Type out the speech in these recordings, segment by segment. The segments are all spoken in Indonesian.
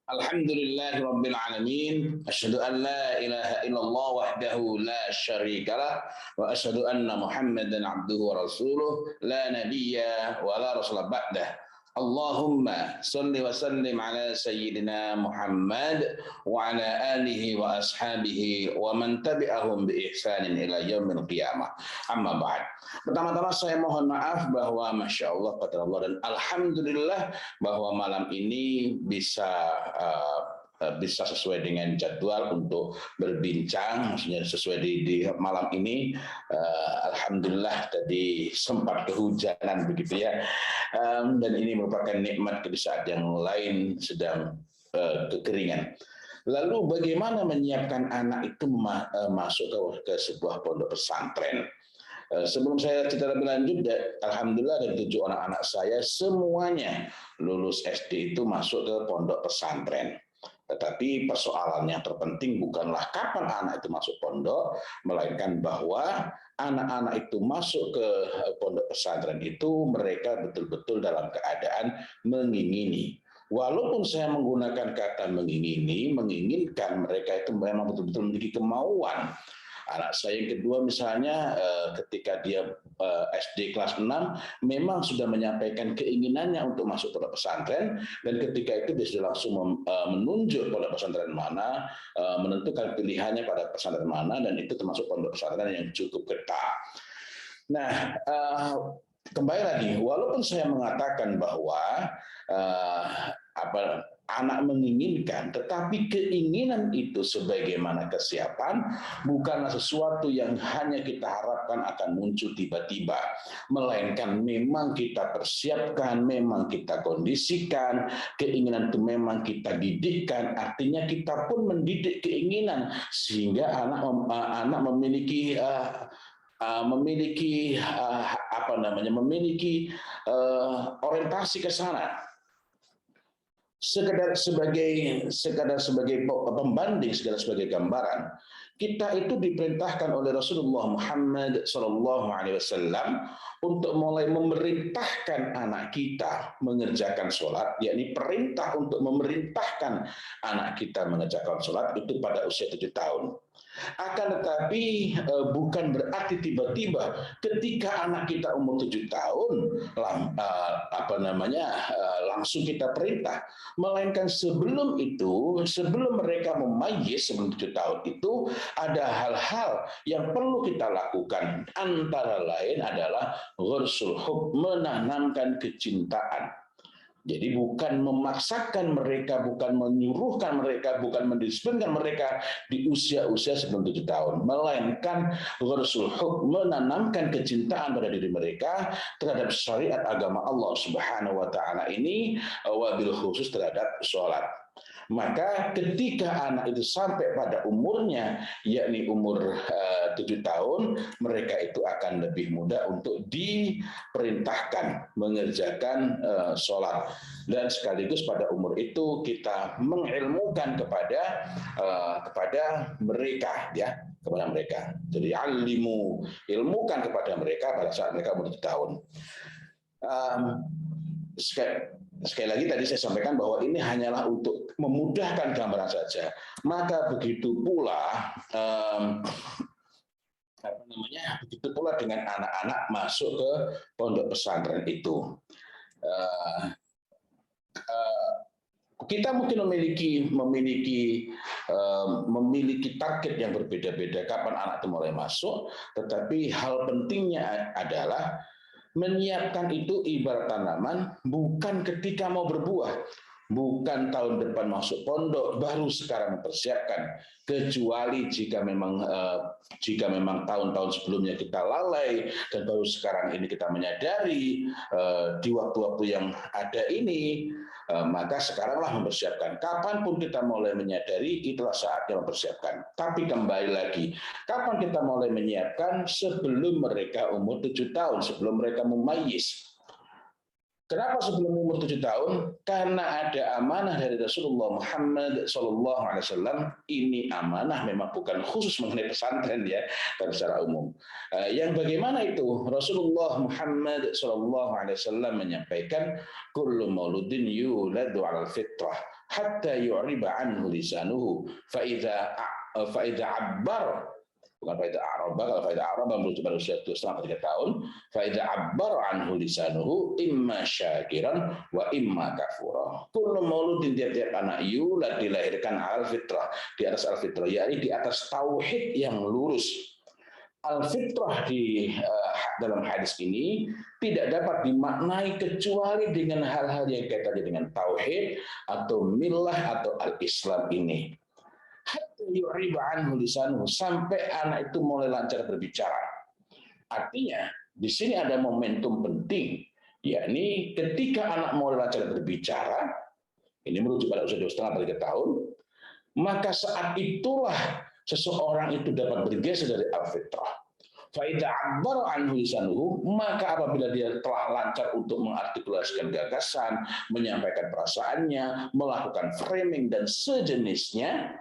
Alhamdulillahirabbil alamin, asyhadu an la ilaha illallah wahdahu la syarikalah wa asyhadu anna Muhammadan abduhu wa rasuluh la nabiyya wa la rasula ba'dah. Allahumma salli wa sallim ala sayyidina Muhammad wa ala alihi wa ashabihi wa man tabi'ahum bi ihsanin ila yaumil qiyamah. Amma ba'd. Pertama-tama saya mohon maaf bahwa Masya Allah, qadarullah dan Alhamdulillah bahwa malam ini bisa sesuai dengan jadwal untuk berbincang, maksudnya sesuai di malam ini. Alhamdulillah tadi sempat kehujanan begitu ya, dan ini merupakan nikmat di saat yang lain sedang kekeringan. Lalu bagaimana menyiapkan anak itu masuk ke sebuah pondok pesantren? Sebelum saya cerita lebih lanjut, alhamdulillah dari 7 anak-anak saya semuanya lulus SD itu masuk ke pondok pesantren. Tetapi persoalan yang terpenting bukanlah kapan anak itu masuk pondok, melainkan bahwa anak-anak itu masuk ke pondok pesantren itu mereka betul-betul dalam keadaan mengingini. Walaupun saya menggunakan kata mengingini, menginginkan, mereka itu memang betul-betul memiliki kemauan. Anak saya yang kedua misalnya ketika dia SD kelas 6 memang sudah menyampaikan keinginannya untuk masuk pondok pesantren, dan ketika itu dia sudah langsung menunjuk pondok pesantren mana, menentukan pilihannya pada pesantren mana, dan itu termasuk pondok pesantren yang cukup ketat. Nah, kembali lagi, walaupun saya mengatakan bahwa anak menginginkan, tetapi keinginan itu sebagaimana kesiapan bukanlah sesuatu yang hanya kita harapkan akan muncul tiba-tiba, melainkan memang kita persiapkan, memang kita kondisikan, keinginan itu memang kita didikkan, artinya kita pun mendidik keinginan sehingga anak memiliki orientasi ke sana. Sekadar sebagai pembanding, sekadar sebagai gambaran, kita itu diperintahkan oleh Rasulullah Muhammad SAW untuk mulai memerintahkan anak kita mengerjakan sholat, yakni perintah untuk memerintahkan anak kita mengerjakan sholat itu pada usia 7 tahun. Akan tetapi bukan berarti tiba-tiba ketika anak kita umur 7 tahun langsung kita perintah, melainkan sebelum itu, sebelum mereka memayyiz, sebelum 7 tahun itu ada hal-hal yang perlu kita lakukan, antara lain adalah ghursul hub, menanamkan kecintaan. Jadi bukan memaksakan mereka, bukan menyuruhkan mereka, bukan mendisiplinkan mereka di usia-usia sebelum 7 tahun, melainkan ghursul hub, menanamkan kecintaan pada diri mereka terhadap syariat agama Allah Subhanahu wa taala ini, wabil khusus terhadap sholat. Maka ketika anak itu sampai pada umurnya, yakni umur 7 tahun, mereka itu akan lebih mudah untuk diperintahkan mengerjakan sholat. Dan sekaligus pada umur itu kita mengilmukan kepada mereka, ya, kepada mereka. Jadi alimu, ilmukan kepada mereka pada saat mereka umur 7 tahun. Sekali lagi tadi saya sampaikan bahwa ini hanyalah untuk memudahkan gambaran saja. Maka begitu pula begitu pula dengan anak-anak masuk ke pondok pesantren itu. Kita mungkin memiliki target yang berbeda-beda kapan anak itu mulai masuk, tetapi hal pentingnya adalah menyiapkan itu ibarat tanaman, bukan ketika mau berbuah, bukan tahun depan masuk pondok baru sekarang mempersiapkan, kecuali jika memang tahun-tahun sebelumnya kita lalai dan baru sekarang ini kita menyadari di waktu-waktu yang ada ini, maka sekaranglah mempersiapkan. Kapanpun kita mulai menyadari, itulah saatnya mempersiapkan. Tapi kembali lagi, kapan kita mulai menyiapkan? Sebelum mereka umur 7 tahun, sebelum mereka mumayyiz. Kenapa sebelum umur 7 tahun? Karena ada amanah dari Rasulullah Muhammad SAW. Ini amanah memang bukan khusus mengenai pesantren ya, tapi secara umum. Yang bagaimana itu? Rasulullah Muhammad SAW menyampaikan, "Kullu mauludin yuladu 'alal fitrah hatta yu'riba anhu lisanuhu fa idza 'abbar." Bukan faida araba, kalau faida araba merujuk pada usia 2,5 3 tahun, faida abbar anhu lisanuhu imma syakiran wa imma kafura. Kullu mauludin, tiap-tiap anak yulad dilahirkan al fitrah, di atas al fitrah, yakni di atas tauhid yang lurus. Al fitrah dalam hadis ini tidak dapat dimaknai kecuali dengan hal-hal yang kaitannya dengan tauhid atau millah atau al-Islam ini. Sampai anak itu mulai lancar berbicara. Artinya di sini ada momentum penting, yakni ketika anak mulai lancar berbicara, ini merujuk pada usia 2,5 3 tahun, maka saat itulah seseorang itu dapat bergeser dari al-fitrah. Maka apabila dia telah lancar untuk mengartikulasikan gagasan, menyampaikan perasaannya, melakukan framing dan sejenisnya,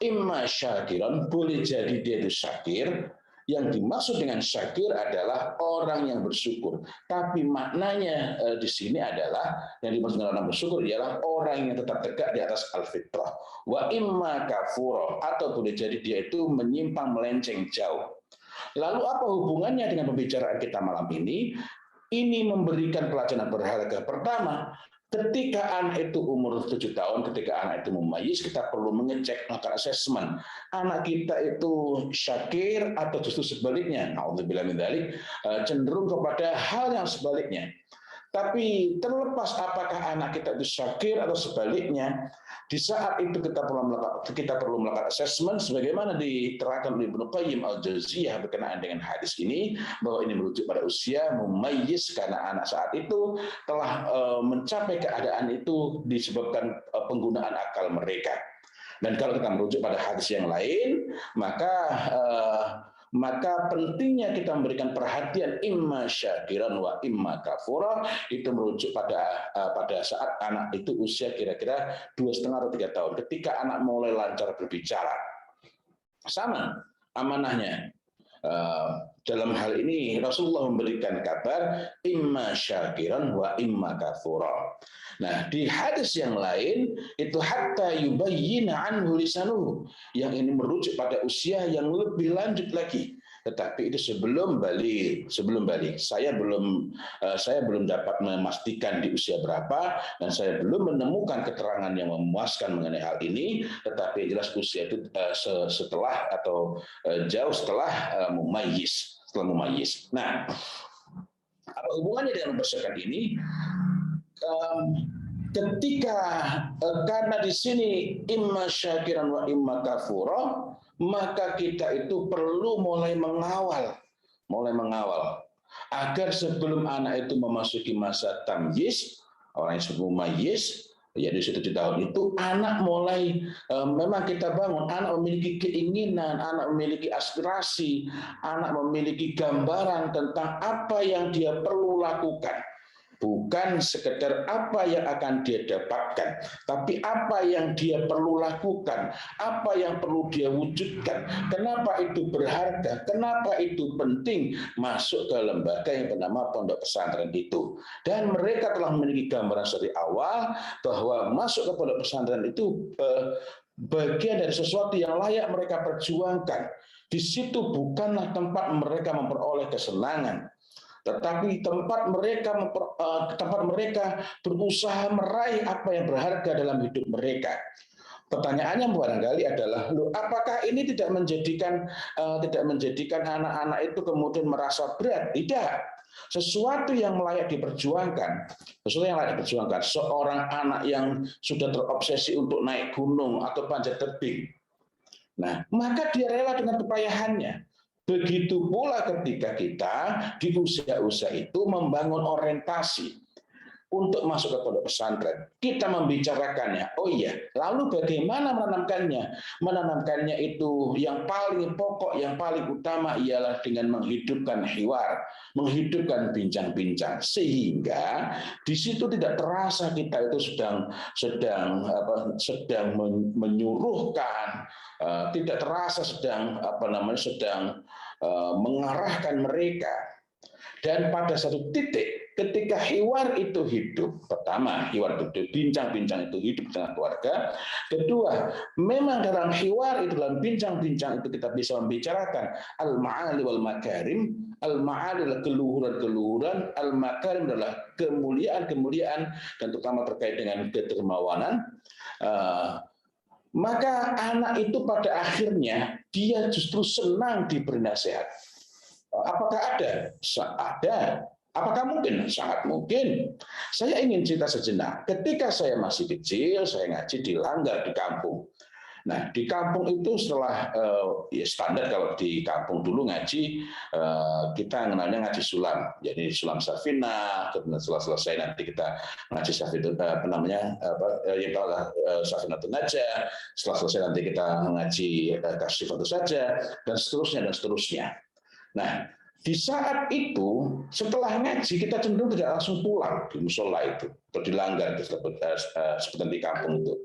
imma syakiran, boleh jadi dia itu syakir. Yang dimaksud dengan syakir adalah orang yang bersyukur. Tapi maknanya di sini adalah, yang dimaksud dengan orang bersyukur ialah orang yang tetap tegak di atas al-fitrah. Wa imma kafura, atau boleh jadi dia itu menyimpang melenceng jauh. Lalu apa hubungannya dengan pembicaraan kita malam ini? Ini memberikan pelajaran berharga. Pertama, ketika anak itu umur 7 tahun, ketika anak itu mumayyiz, kita perlu mengecek, melakukan assessment. Anak kita itu syakir atau justru sebaliknya, naudzubillah min dzalik, cenderung kepada hal yang sebaliknya. Tapi terlepas apakah anak kita itu syakir atau sebaliknya, di saat itu kita perlu melakukan assessment sebagaimana diterangkan oleh Ibnu Qayyim al-Jauziyah berkenaan dengan hadis ini, bahwa ini merujuk pada usia mumayyiz, karena anak saat itu telah mencapai keadaan itu disebabkan penggunaan akal mereka. Dan kalau kita merujuk pada hadis yang lain, maka pentingnya kita memberikan perhatian imma syakiran wa imma kafura, itu merujuk pada saat anak itu usia kira-kira 2,5 atau 3 tahun, ketika anak mulai lancar berbicara. Sama amanahnya. Dalam hal ini Rasulullah memberikan kabar imma syakiran wa imma kafura. Nah, di hadis yang lain itu hatta yubayyina anhu lisanuhu, yang ini merujuk pada usia yang lebih lanjut lagi. Tetapi itu sebelum balik. Saya belum dapat memastikan di usia berapa, dan saya belum menemukan keterangan yang memuaskan mengenai hal ini. Tetapi jelas usia itu setelah atau jauh setelah mumayyiz. Nah, apa hubungannya dengan mempersiapkan ini? Ketika karena di sini imma syakiran wa imma kafura, maka kita itu perlu mulai mengawal agar sebelum anak itu memasuki masa tamyiz, orang yang sebelum mumayyiz, ya di 7 tahun itu anak mulai memang kita bangun, anak memiliki keinginan, anak memiliki aspirasi, anak memiliki gambaran tentang apa yang dia perlu lakukan. Bukan sekedar apa yang akan dia dapatkan, tapi apa yang dia perlu lakukan, apa yang perlu dia wujudkan. Kenapa itu berharga? Kenapa itu penting masuk ke lembaga yang bernama pondok pesantren itu? Dan mereka telah memiliki gambaran dari awal bahwa masuk ke pondok pesantren itu bagian dari sesuatu yang layak mereka perjuangkan. Di situ bukanlah tempat mereka memperoleh kesenangan, tetapi tempat mereka berusaha meraih apa yang berharga dalam hidup mereka. Pertanyaannya barangkali adalah, apakah ini tidak menjadikan anak-anak itu kemudian merasa berat? Tidak. Sesuatu yang layak diperjuangkan. Seorang anak yang sudah terobsesi untuk naik gunung atau panjat tebing, nah, maka dia rela dengan kepayahannya. Begitu pula ketika kita di usia-usia itu membangun orientasi. untuk masuk ke pondok pesantren. Kita membicarakannya. Oh iya, lalu bagaimana menanamkannya? Menanamkannya itu yang paling pokok, yang paling utama ialah dengan menghidupkan hiwar, menghidupkan bincang-bincang, sehingga di situ tidak terasa kita itu sedang menyuruhkan, tidak terasa sedang mengarahkan mereka. Dan pada satu titik, ketika hiwar itu hidup, pertama, hiwar itu bincang-bincang itu hidup dengan keluarga. Kedua, memang dalam hiwar itu, dalam bincang-bincang itu kita bisa membicarakan al-ma'ali wal makarim. Al-ma'ali adalah keluhuran-keluhuran, al-makarim adalah kemuliaan-kemuliaan, dan terutama terkait dengan kedermawanan. Maka anak itu pada akhirnya dia justru senang diberi nasihat. Apakah ada? Ada. Apakah mungkin? Sangat mungkin. Saya ingin cerita sejenak. Ketika saya masih kecil, saya ngaji di Langgar di kampung. Nah, di kampung itu setelah ya standar kalau di kampung dulu ngaji, kita mengenalnya ngaji sulam. Jadi sulam Safinah, kemudian setelah selesai nanti kita ngaji Safinah, Safinatun Najah. Setelah selesai nanti kita ngaji Kasyifatun Saja, dan seterusnya dan seterusnya. Nah, di saat itu setelah ngaji kita cenderung tidak langsung pulang di musola itu atau di Langgar seperti di kampung itu,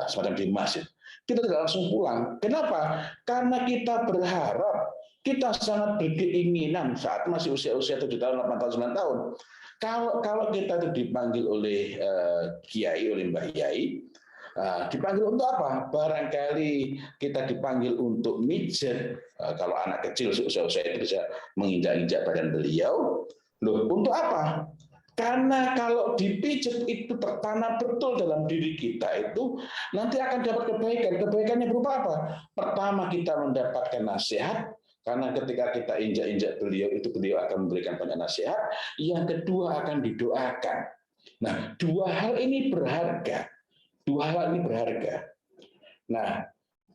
semacam di masjid. Kita tidak langsung pulang. Kenapa? Karena kita berharap, kita sangat berkeinginan saat masih usia 7 tahun, 8 tahun, 9 tahun. Kalau kita itu dipanggil oleh kiai, oleh Mbah Yai, dipanggil untuk apa? Barangkali kita dipanggil untuk mijet. Kalau anak kecil usia-usia itu bisa menginjak-injak badan beliau. Loh, untuk apa? Karena kalau dipijet itu tertanam betul dalam diri kita itu, nanti akan dapat kebaikan. Kebaikannya berupa apa? Pertama, kita mendapatkan nasihat, karena ketika kita injak-injak beliau itu beliau akan memberikan banyak nasihat. Yang kedua akan didoakan. Nah, dua hal ini berharga. Nah,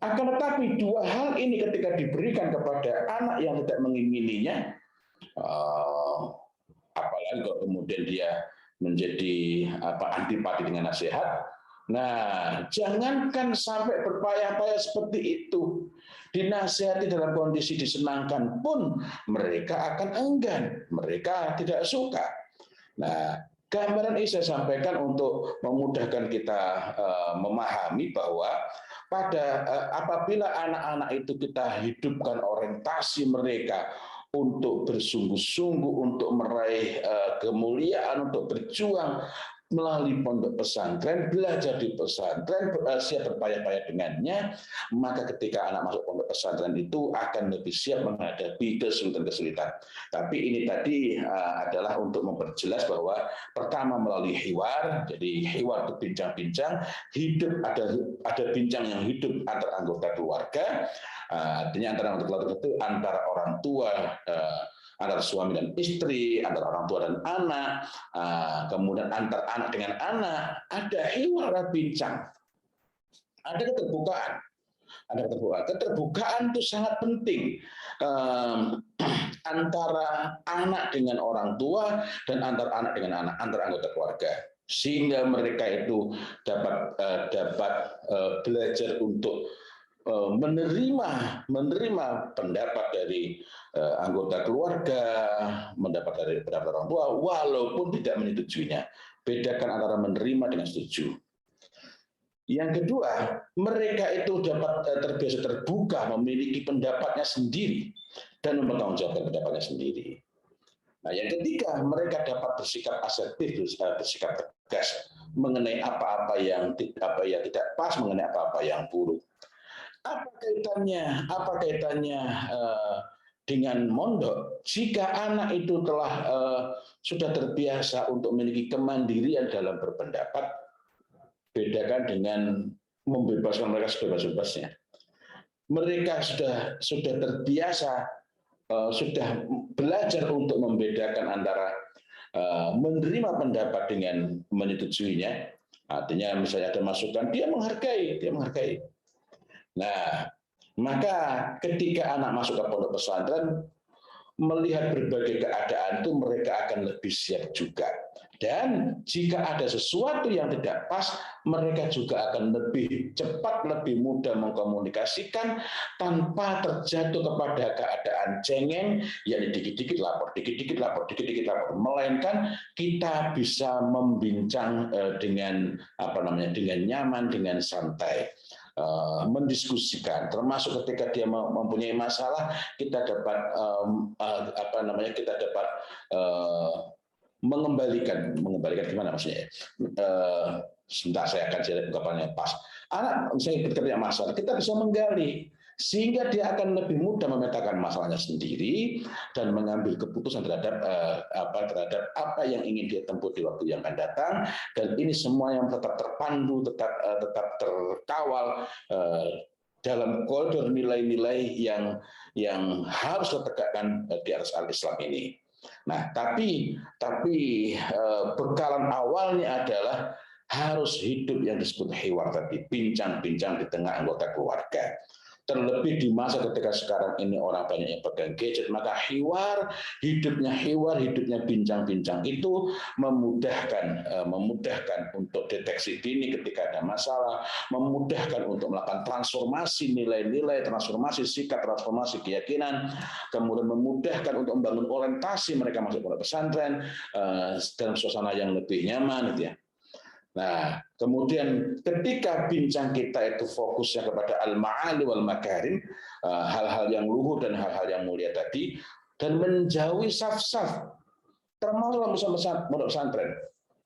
akan tetapi dua hal ini ketika diberikan kepada anak yang tidak mengingininya, apalagi kalau kemudian dia menjadi antipati dengan nasihat. Nah, jangankan sampai berpayah-payah seperti itu, dinasihati dalam kondisi disenangkan pun mereka akan enggan, mereka tidak suka. Nah, gambaran ini saya sampaikan untuk memudahkan kita memahami bahwa apabila anak-anak itu kita hidupkan orientasi mereka untuk bersungguh-sungguh untuk meraih kemuliaan, untuk berjuang melalui pondok pesantren, belajar di pesantren, siap berpayah-payah dengannya, maka ketika anak masuk pondok pesantren itu akan lebih siap menghadapi kesulitan-kesulitan. Tapi ini tadi adalah untuk memperjelas bahwa pertama melalui hiwar, jadi hiwar itu bincang-bincang, hidup ada bincang yang hidup antar anggota keluarga, artinya antara anggota keluarga itu antara orang tua, antara suami dan istri, antara orang tua dan anak, kemudian antar anak dengan anak, ada hiwar bincang, ada keterbukaan. Keterbukaan itu sangat penting antara anak dengan orang tua dan antar anak dengan anak, antar anggota keluarga, sehingga mereka itu dapat belajar untuk menerima pendapat dari anggota keluarga, mendapat dari pendapat orang tua, walaupun tidak menyetujuinya. Bedakan antara menerima dengan setuju. Yang kedua, mereka itu dapat terbiasa terbuka, memiliki pendapatnya sendiri dan mempertanggungjawabkan pendapatnya sendiri. Nah, yang ketiga, mereka dapat bersikap asertif, bersikap tegas mengenai apa-apa yang tidak pas, mengenai apa-apa yang buruk. Apa kaitannya dengan mondok? Jika anak itu telah sudah terbiasa untuk memiliki kemandirian dalam berpendapat, bedakan dengan membebaskan mereka sebebas-bebasnya. Mereka sudah terbiasa, sudah belajar untuk membedakan antara menerima pendapat dengan menyetujuinya. Artinya misalnya ada masukan, dia menghargai. Nah, maka ketika anak masuk ke pondok pesantren, melihat berbagai keadaan itu mereka akan lebih siap juga. Dan jika ada sesuatu yang tidak pas, mereka juga akan lebih cepat, lebih mudah mengkomunikasikan tanpa terjatuh kepada keadaan cengeng, yakni dikit-dikit lapor, dikit-dikit lapor, dikit-dikit lapor. Melainkan kita bisa membincang dengan dengan nyaman, dengan santai. Mendiskusikan, termasuk ketika dia mempunyai masalah, kita dapat kita dapat mengembalikan gimana maksudnya? Sebentar, saya akan cari ungkapannya pas. Anak misalnya ketika masalah, kita bisa menggali sehingga dia akan lebih mudah memetakan masalahnya sendiri dan mengambil keputusan terhadap apa yang ingin dia tempuh di waktu yang akan datang, dan ini semua yang tetap terpandu, tetap terkawal dalam koridor nilai-nilai yang harus ditegakkan di atas al-Islam ini. Nah, tapi bekalan awalnya adalah harus hidup yang disebut hiwar tadi, bincang-bincang di tengah anggota keluarga. Terlebih di masa ketika sekarang ini orang banyak yang pegang gadget, maka hidupnya bincang-bincang itu memudahkan untuk deteksi dini ketika ada masalah, memudahkan untuk melakukan transformasi nilai-nilai, transformasi sikap, transformasi keyakinan, kemudian memudahkan untuk membangun orientasi mereka masuk pondok pesantren dalam suasana yang lebih nyaman, gitu ya. Nah, kemudian ketika bincang kita itu fokusnya kepada al-ma'ali wal makarim, hal-hal yang luhur dan hal-hal yang mulia tadi, dan menjauhi saf-saf, termasuk pondok pesantren.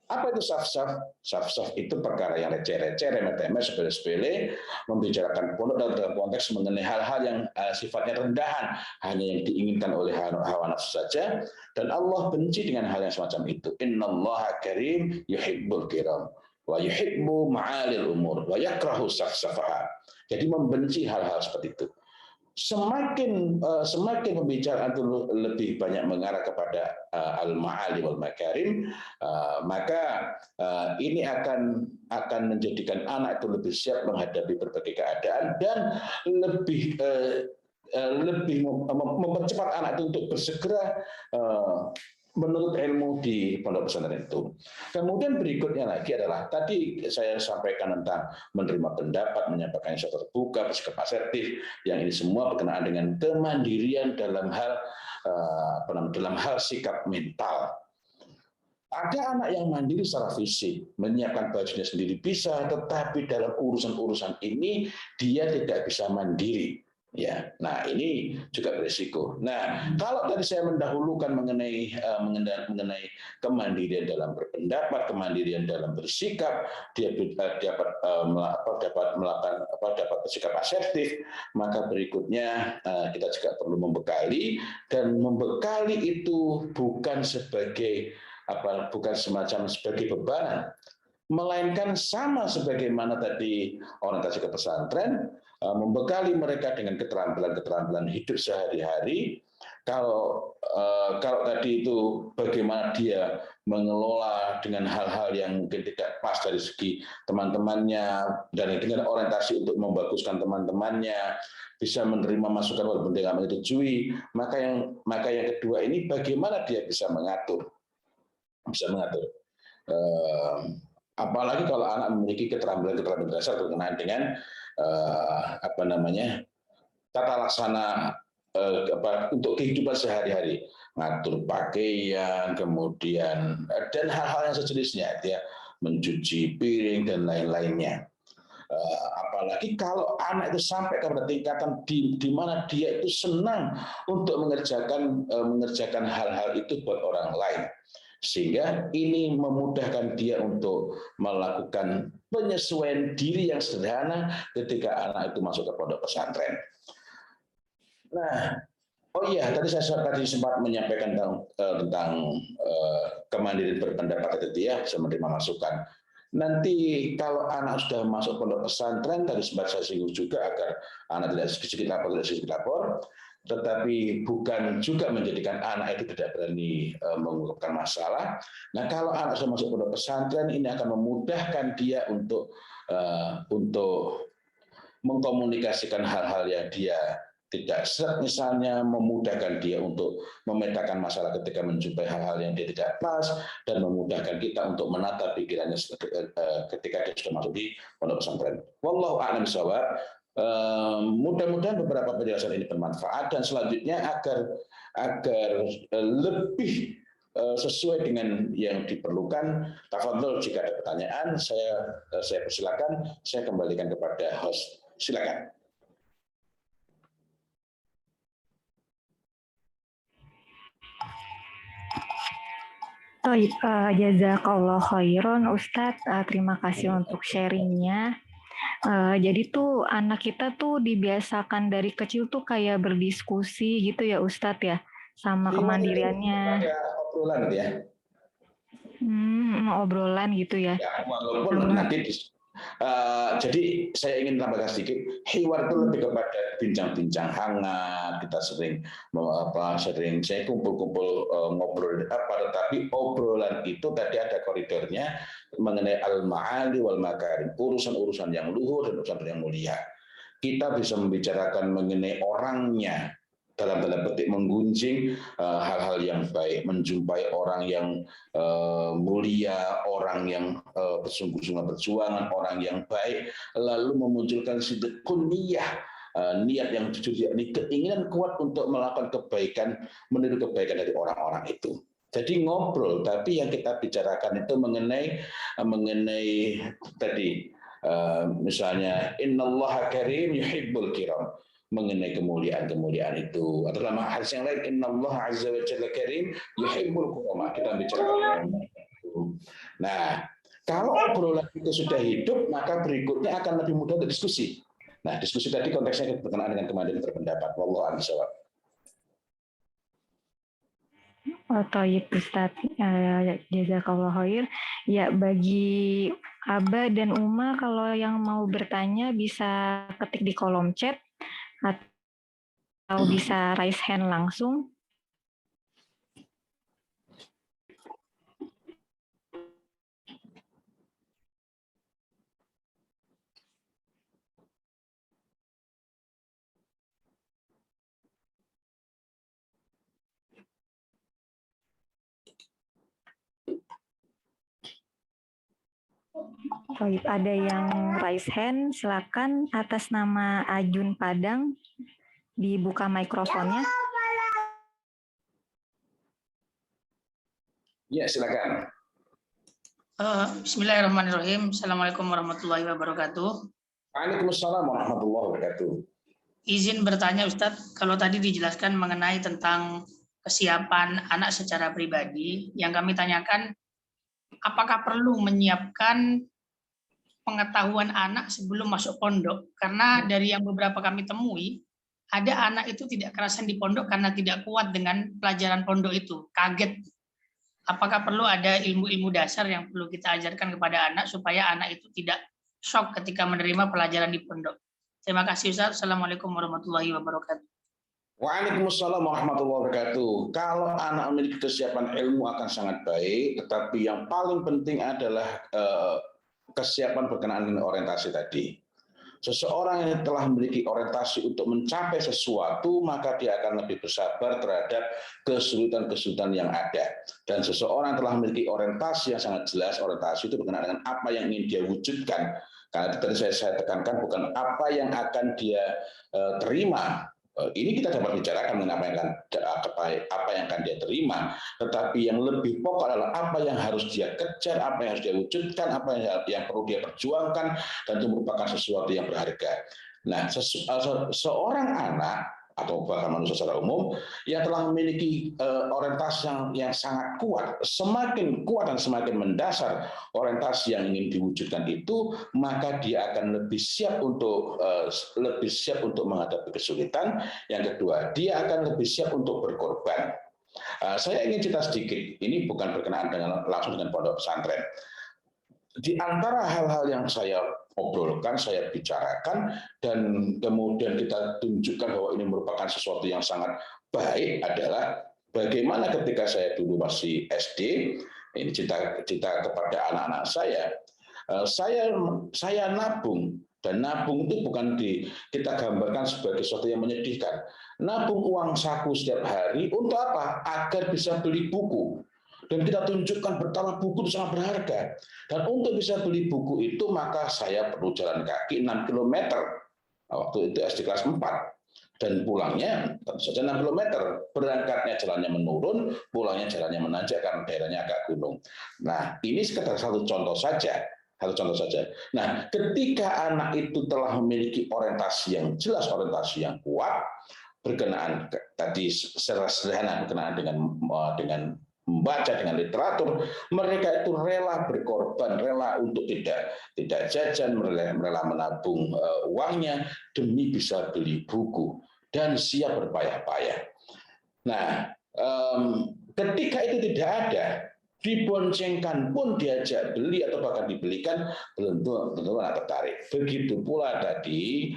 Apa itu saf-saf? Saf-saf itu perkara yang receh-receh, remeh-temeh, sepele-sepele, membicarakan pondok dalam konteks mengenai hal-hal yang sifatnya rendahan, hanya yang diinginkan oleh hawa nafsu saja, dan Allah benci dengan hal yang semacam itu. Innallaha karim yuhibbul kiram wa yuhibbu ma'alil umur wa yakrahu saf-safaha. Jadi membenci hal-hal seperti itu. Semakin pembicaraan itu lebih banyak mengarah kepada al-ma'ali wal makarim, maka ini akan menjadikan anak itu lebih siap menghadapi berbagai keadaan dan lebih mempercepat anak itu untuk bersegera menurut ilmu di pondok pesantren itu. Kemudian berikutnya lagi adalah tadi saya sampaikan tentang menerima pendapat, menyampaikan secara terbuka, bersikap asertif, yang ini semua berkenaan dengan kemandirian dalam hal sikap mental. Ada anak yang mandiri secara fisik, menyiapkan bajunya sendiri bisa, tetapi dalam urusan-urusan ini dia tidak bisa mandiri. Ya, nah ini juga berisiko. Nah, kalau tadi saya mendahulukan mengenai kemandirian dalam berpendapat, kemandirian dalam bersikap, dia dapat bersikap asertif, maka berikutnya kita juga perlu membekali, dan membekali itu bukan semacam sebagai beban, melainkan sama sebagaimana tadi orientasi ke pesantren, membekali mereka dengan keterampilan hidup sehari-hari. Kalau tadi itu bagaimana dia mengelola dengan hal-hal yang mungkin tidak pas dari segi teman-temannya, dan dengan orientasi untuk membaguskan teman-temannya, bisa menerima masukan walaupun dia nggak menyetujui, maka yang kedua ini bagaimana dia bisa mengatur. Apalagi kalau anak memiliki keterampilan dasar berkenaan dengan tata laksana untuk kehidupan sehari-hari, ngatur pakaian, kemudian dan hal-hal yang sejenisnya, ya, mencuci piring dan lain-lainnya. Apalagi kalau anak itu sampai kepada tingkatan di mana dia itu senang untuk mengerjakan hal-hal itu buat orang lain, sehingga ini memudahkan dia untuk melakukan penyesuaian diri yang sederhana ketika anak itu masuk ke pondok pesantren. Nah, tadi saya sempat menyampaikan tentang kemandirian berpendapat itu, ya, bisa menerima masukan. Nanti kalau anak sudah masuk pondok pesantren, tadi sempat saya singgung juga agar anak tidak sedikit lapor, tetapi bukan juga menjadikan anak itu tidak berani mengungkapkan masalah. Nah, kalau anak sudah masuk pondok pesantren, ini akan memudahkan dia untuk mengkomunikasikan hal-hal yang dia tidak misalnya memudahkan dia untuk memetakan masalah ketika menjumpai hal-hal yang dia tidak pas, dan memudahkan kita untuk menata pikirannya ketika dia sudah masuk di pondok pesantren. Wallahu a'lam bishawab. Mudah-mudahan beberapa penjelasan ini bermanfaat, dan selanjutnya agar lebih sesuai dengan yang diperlukan. Tafadhol, jika ada pertanyaan, saya persilakan, saya kembalikan kepada host. Silakan. Jazakallah khairan Ustadz, terima kasih untuk sharingnya. Jadi tuh anak kita tuh dibiasakan dari kecil tuh kayak berdiskusi gitu ya Ustadz ya, sama kemandiriannya. Obrolan ya. Obrolan gitu ya. Ya, walaupun nanti jadi saya ingin tambahkan sedikit, hiwar itu lebih kepada bincang-bincang hangat. Kita sering saya kumpul-kumpul ngobrol tetapi obrolan itu tadi ada koridornya mengenai al-ma'ali wal makarim, urusan-urusan yang luhur dan urusan yang mulia. Kita bisa membicarakan mengenai orangnya, dalam tanda petik menggunjing hal-hal yang baik, menjumpai orang yang mulia, orang yang bersungguh-sungguh berjuangan, orang yang baik, lalu memunculkan sidqun niyah, niat yang jujur, yakni keinginan kuat untuk melakukan kebaikan, meniru kebaikan dari orang-orang itu. Jadi ngobrol, tapi yang kita bicarakan itu mengenai tadi misalnya innallaha karim yuhibbul kiram, mengenai kemuliaan itu. Atau dalam hadis yang lain, innallaha azza wa jalla karim yuhibbul kurama. Kita bicara itu. Nah, kalau obrolan itu sudah hidup, maka berikutnya akan lebih mudah untuk diskusi. Nah, diskusi tadi konteksnya berkenaan dengan kemandirian berpendapat. Wallahu a'lam bishawab. Tayyib Ustaz, jazakallah khair. Ya, bagi Aba dan Uma kalau yang mau bertanya bisa ketik di kolom chat atau bisa raise hand langsung. Baik, ada yang raise hand, silakan atas nama Ajun Padang, dibuka mikrofonnya. Ya, silakan. Bismillahirrahmanirrahim. Assalamualaikum warahmatullahi wabarakatuh. Waalaikumsalam warahmatullahi wabarakatuh. Izin bertanya Ustadz, kalau tadi dijelaskan mengenai tentang kesiapan anak secara pribadi, yang kami tanyakan, apakah perlu menyiapkan pengetahuan anak sebelum masuk pondok? Karena dari yang beberapa kami temui, ada anak itu tidak kerasan di pondok karena tidak kuat dengan pelajaran pondok itu, kaget. Apakah perlu ada ilmu-ilmu dasar yang perlu kita ajarkan kepada anak supaya anak itu tidak shock ketika menerima pelajaran di pondok? Terima kasih Ustaz. Assalamualaikum warahmatullahi wabarakatuh. Waalaikumsalam warahmatullahi wabarakatuh. Kalau anak memiliki kesiapan ilmu akan sangat baik, tetapi yang paling penting adalah kesiapan berkenaan dengan orientasi tadi. Seseorang yang telah memiliki orientasi untuk mencapai sesuatu, maka dia akan lebih bersabar terhadap kesulitan-kesulitan yang ada. Dan seseorang yang telah memiliki orientasi yang sangat jelas, orientasi itu berkenaan dengan apa yang ingin dia wujudkan. Karena tadi saya tekankan bukan apa yang akan dia terima. Ini kita dapat bicarakan mengenai apa yang akan dia terima, tetapi yang lebih pokok adalah apa yang harus dia kejar, apa yang harus dia wujudkan, apa yang perlu dia perjuangkan, dan itu merupakan sesuatu yang berharga. Nah, seorang anak atau bahkan manusia secara umum yang telah memiliki orientasi yang sangat kuat, semakin kuat dan semakin mendasar orientasi yang ingin diwujudkan itu, maka dia akan lebih siap untuk menghadapi kesulitan. Yang kedua, dia akan lebih siap untuk berkorban. Saya ingin cerita sedikit, ini bukan berkenaan langsung dengan pondok pesantren. Di antara hal-hal yang saya obrolkan, saya bicarakan, dan kemudian kita tunjukkan bahwa ini merupakan sesuatu yang sangat baik adalah bagaimana ketika saya dulu masih SD, ini cerita kepada anak-anak saya nabung Dan nabung itu bukan kita gambarkan sebagai sesuatu yang menyedihkan. Nabung uang saku setiap hari untuk apa? Agar bisa beli buku. Dan kita tunjukkan betapa buku itu sangat berharga. Dan untuk bisa beli buku itu maka saya perlu jalan kaki 6 km. Waktu itu SD kelas 4. Dan pulangnya tentu saja 6 km. Berangkatnya jalannya menurun, pulangnya jalannya menanjak karena daerahnya agak gunung. Nah, ini sekedar satu contoh saja. Nah, ketika anak itu telah memiliki orientasi yang jelas, orientasi yang kuat, berkenaan tadi secara sederhana berkenaan dengan membaca, dengan literatur, mereka itu rela berkorban, rela untuk tidak jajan, rela menabung uangnya demi bisa beli buku dan siap berpayah-payah. Nah, ketika itu tidak ada, diboncengkan pun diajak beli atau bahkan dibelikan, belum tentu anak tertarik. Begitu pula tadi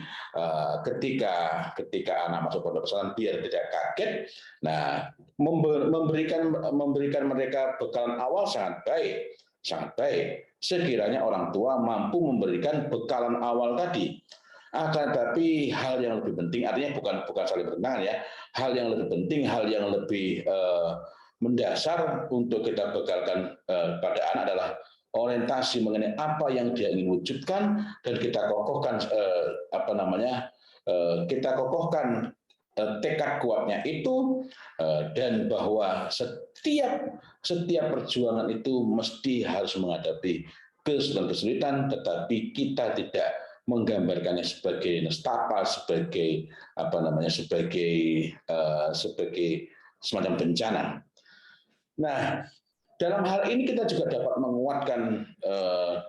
ketika anak masuk pondok pesantren biar tidak kaget, nah memberikan mereka bekalan awal sangat baik. Sekiranya orang tua mampu memberikan bekalan awal tadi. Akan tapi hal yang lebih penting, artinya bukan saling bertentangan ya, hal yang lebih penting, hal yang lebih mendasar untuk kita bekalkan pada anak adalah orientasi mengenai apa yang dia ingin wujudkan dan kita kokohkan kita kokohkan tekad kuatnya itu dan bahwa setiap perjuangan itu mesti harus menghadapi kesulitan, tetapi kita tidak menggambarkannya sebagai nestapa, sebagai semacam bencana. Nah, dalam hal ini kita juga dapat menguatkan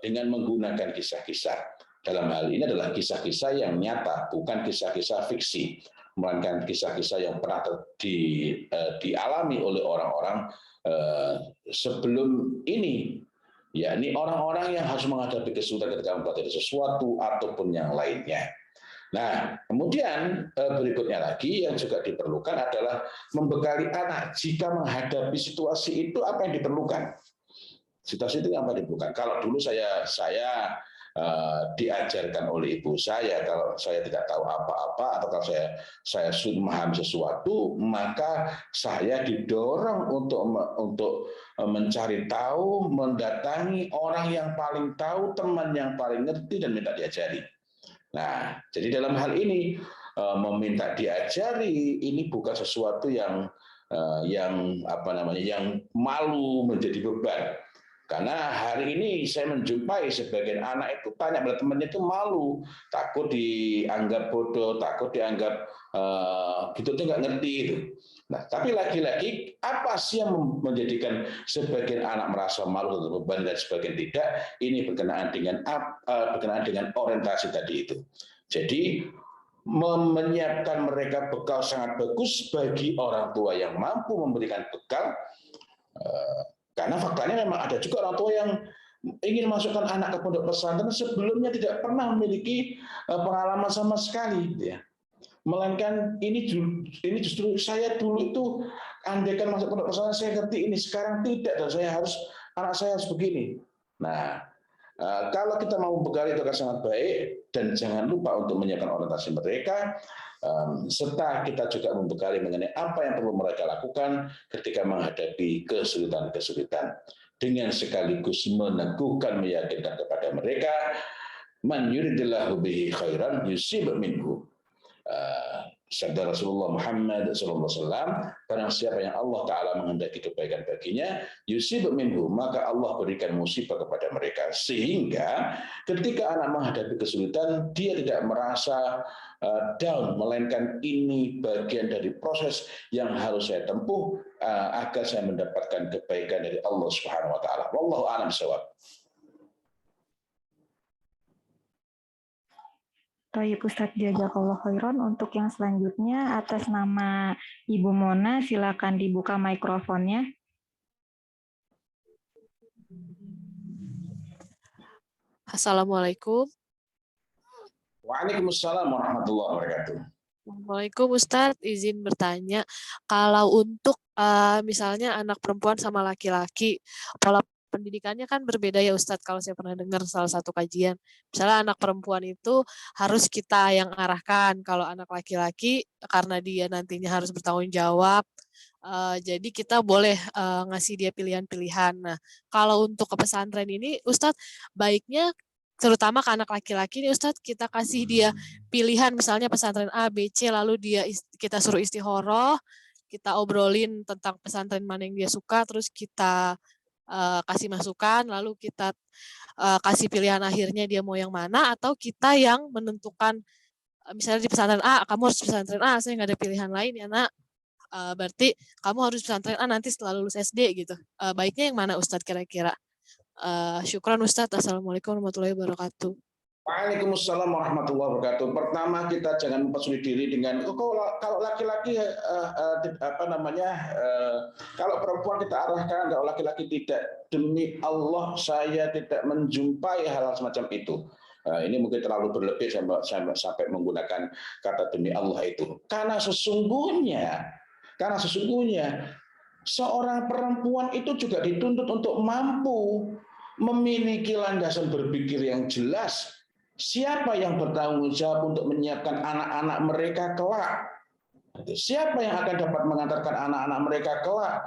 dengan menggunakan kisah-kisah. Dalam hal ini adalah kisah-kisah yang nyata, bukan kisah-kisah fiksi, melainkan kisah-kisah yang pernah dialami oleh orang-orang sebelum ini. Yakni orang-orang yang harus menghadapi kesulitan ketika mempelajari sesuatu ataupun yang lainnya. Nah, kemudian berikutnya lagi yang juga diperlukan adalah membekali anak jika menghadapi situasi itu apa yang diperlukan. Situasi itu apa yang diperlukan. Kalau dulu saya diajarkan oleh ibu saya, kalau saya tidak tahu apa-apa atau kalau saya sudah memahami sesuatu, maka saya didorong untuk mencari tahu, mendatangi orang yang paling tahu, teman yang paling ngerti dan minta diajari. Nah, jadi dalam hal ini meminta diajari ini bukan sesuatu yang malu menjadi beban. Karena hari ini saya menjumpai sebagian anak itu tanya pada temannya itu malu, takut dianggap bodoh, takut dianggap gitu tuh nggak ngerti itu. Nah, tapi lagi-lagi apa sih yang menjadikan sebagian anak merasa malu atau beban dan sebagian tidak? Ini berkenaan dengan orientasi tadi itu. Jadi menyiapkan mereka bekal sangat bagus bagi orang tua yang mampu memberikan bekal. Karena faktanya memang ada juga orang tua yang ingin masukkan anak ke pondok pesantren sebelumnya tidak pernah memiliki pengalaman sama sekali, gitu ya. Melainkan ini justru saya dulu itu andaikan masuk pondok pesantren saya ngerti ini, sekarang tidak dan anak saya harus begini. Nah, kalau kita mau bekal itu akan sangat baik dan jangan lupa untuk menyiapkan orientasi mereka serta kita juga membekali mengenai apa yang perlu mereka lakukan ketika menghadapi kesulitan-kesulitan dengan sekaligus meneguhkan meyakinkan kepada mereka man yuridillahu bihi khairan yusib minhu. Sabda Rasulullah Muhammad SAW, barang siapa yang Allah Ta'ala menghendaki kebaikan baginya, yusib minhu, maka Allah berikan musibah kepada mereka. Sehingga ketika anak menghadapi kesulitan, dia tidak merasa down, melainkan ini bagian dari proses yang harus saya tempuh agar saya mendapatkan kebaikan dari Allah Subhanahu Wa Ta'ala. Wallahu a'lam bishawab. Baik Ustadz, jazakallah khairan. Untuk yang selanjutnya atas nama Ibu Mona silakan dibuka mikrofonnya. Assalamualaikum. Waalaikumsalam warahmatullahi wabarakatuh. Assalamualaikum Ustadz, izin bertanya, kalau untuk misalnya anak perempuan sama laki-laki, pola pendidikannya kan berbeda ya Ustadz, kalau saya pernah dengar salah satu kajian. Misalnya anak perempuan itu harus kita yang arahkan, kalau anak laki-laki karena dia nantinya harus bertanggung jawab, jadi kita boleh ngasih dia pilihan-pilihan. Nah, kalau untuk ke pesantren ini Ustadz, baiknya terutama ke anak laki-laki nih Ustadz, kita kasih dia pilihan misalnya pesantren A, B, C, lalu kita suruh istikharah, kita obrolin tentang pesantren mana yang dia suka, terus kita kasih masukan, lalu kita kasih pilihan akhirnya dia mau yang mana, atau kita yang menentukan, misalnya di pesantren A, kamu harus pesantren A, saya nggak ada pilihan lain ya nak, berarti kamu harus pesantren A nanti setelah lulus SD gitu. Baiknya yang mana Ustadz kira-kira? Syukran Ustadz. Assalamualaikum warahmatullahi wabarakatuh. Waalaikumsalam warahmatullahi wabarakatuh. Pertama, kita jangan mempersulit diri dengan kalau laki-laki kalau perempuan kita arahkan, kalau laki-laki tidak. Demi Allah saya tidak menjumpai hal semacam itu. Ini mungkin terlalu berlebih sampai menggunakan kata demi Allah itu. Karena sesungguhnya seorang perempuan itu juga dituntut untuk mampu memiliki landasan berpikir yang jelas. Siapa yang bertanggung jawab untuk menyiapkan anak-anak mereka kelak? Siapa yang akan dapat mengantarkan anak-anak mereka kelak?